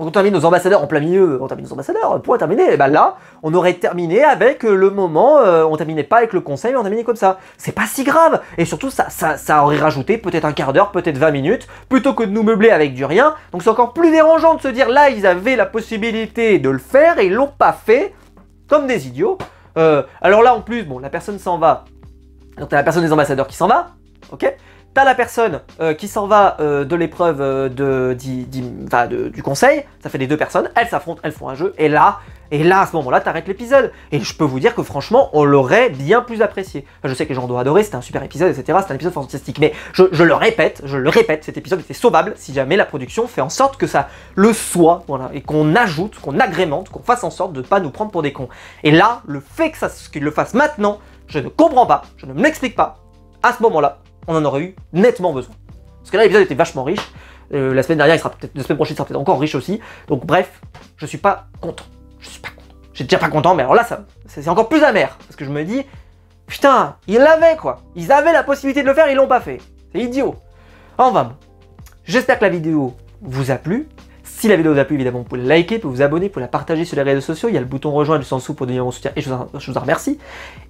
On termine nos ambassadeurs en plein milieu, on termine nos ambassadeurs, point terminé. Et ben là, on aurait terminé avec le moment, on terminait pas avec le conseil, mais on terminait comme ça. C'est pas si grave. Et surtout, ça aurait rajouté peut-être un quart d'heure, peut-être 20 minutes, plutôt que de nous meubler avec du rien. Donc c'est encore plus dérangeant de se dire, là, ils avaient la possibilité de le faire et ils l'ont pas fait, comme des idiots. Alors là, en plus, bon, la personne s'en va. Donc t'as la personne des ambassadeurs qui s'en va, ok? T'as la personne qui s'en va de l'épreuve du conseil, ça fait les deux personnes, elles s'affrontent, elles font un jeu, et là à ce moment-là, t'arrêtes l'épisode. Et je peux vous dire que franchement, on l'aurait bien plus apprécié. Enfin, je sais que les gens doivent adorer, c'était un super épisode, etc. C'était un épisode fantastique, mais je le répète, cet épisode était sauvable si jamais la production fait en sorte que ça le soit, voilà, et qu'on ajoute, qu'on agrémente, qu'on fasse en sorte de ne pas nous prendre pour des cons. Et là, le fait qu'ils le fassent maintenant, je ne comprends pas, je ne me l'explique pas, à ce moment-là, on en aurait eu nettement besoin. Parce que là, l'épisode était vachement riche. La semaine dernière, la semaine prochaine, il sera peut-être encore riche aussi. Donc bref, je suis pas content. Je suis pas content. J'étais déjà pas content, mais alors là, c'est encore plus amer. Parce que je me dis, putain, ils l'avaient quoi. Ils avaient la possibilité de le faire, ils l'ont pas fait. C'est idiot. Enfin bon. J'espère que la vidéo vous a plu. Si la vidéo vous a plu, évidemment, vous pouvez la liker, vous pouvez vous abonner, vous pouvez la partager sur les réseaux sociaux. Il y a le bouton rejoindre juste en dessous pour donner mon soutien et je vous en remercie.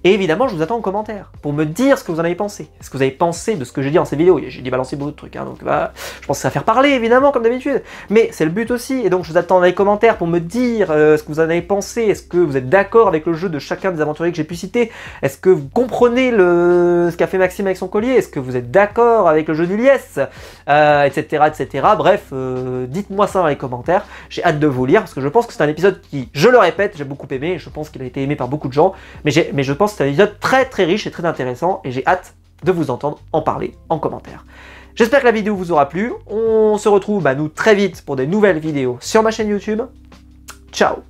Et évidemment, je vous attends en commentaire pour me dire ce que vous en avez pensé. Ce que vous avez pensé de ce que j'ai dit dans cette vidéo. J'ai dit balancer beaucoup de trucs, hein, donc bah, je pense que ça va faire parler, évidemment, comme d'habitude. Mais c'est le but aussi. Et donc, je vous attends dans les commentaires pour me dire ce que vous en avez pensé. Est-ce que vous êtes d'accord avec le jeu de chacun des aventuriers que j'ai pu citer? Est-ce que vous comprenez ce qu'a fait Maxime avec son collier? Est-ce que vous êtes d'accord avec le jeu d'Ulysse, etc., etc. Bref, dites-moi ça dans les commentaires. J'ai hâte de vous lire parce que je pense que c'est un épisode qui, je le répète, j'ai beaucoup aimé. Je pense qu'il a été aimé par beaucoup de gens. Mais je pense que c'est un épisode très très riche et très intéressant. Et j'ai hâte de vous entendre en parler en commentaire. J'espère que la vidéo vous aura plu. On se retrouve, nous, très vite pour des nouvelles vidéos sur ma chaîne YouTube. Ciao!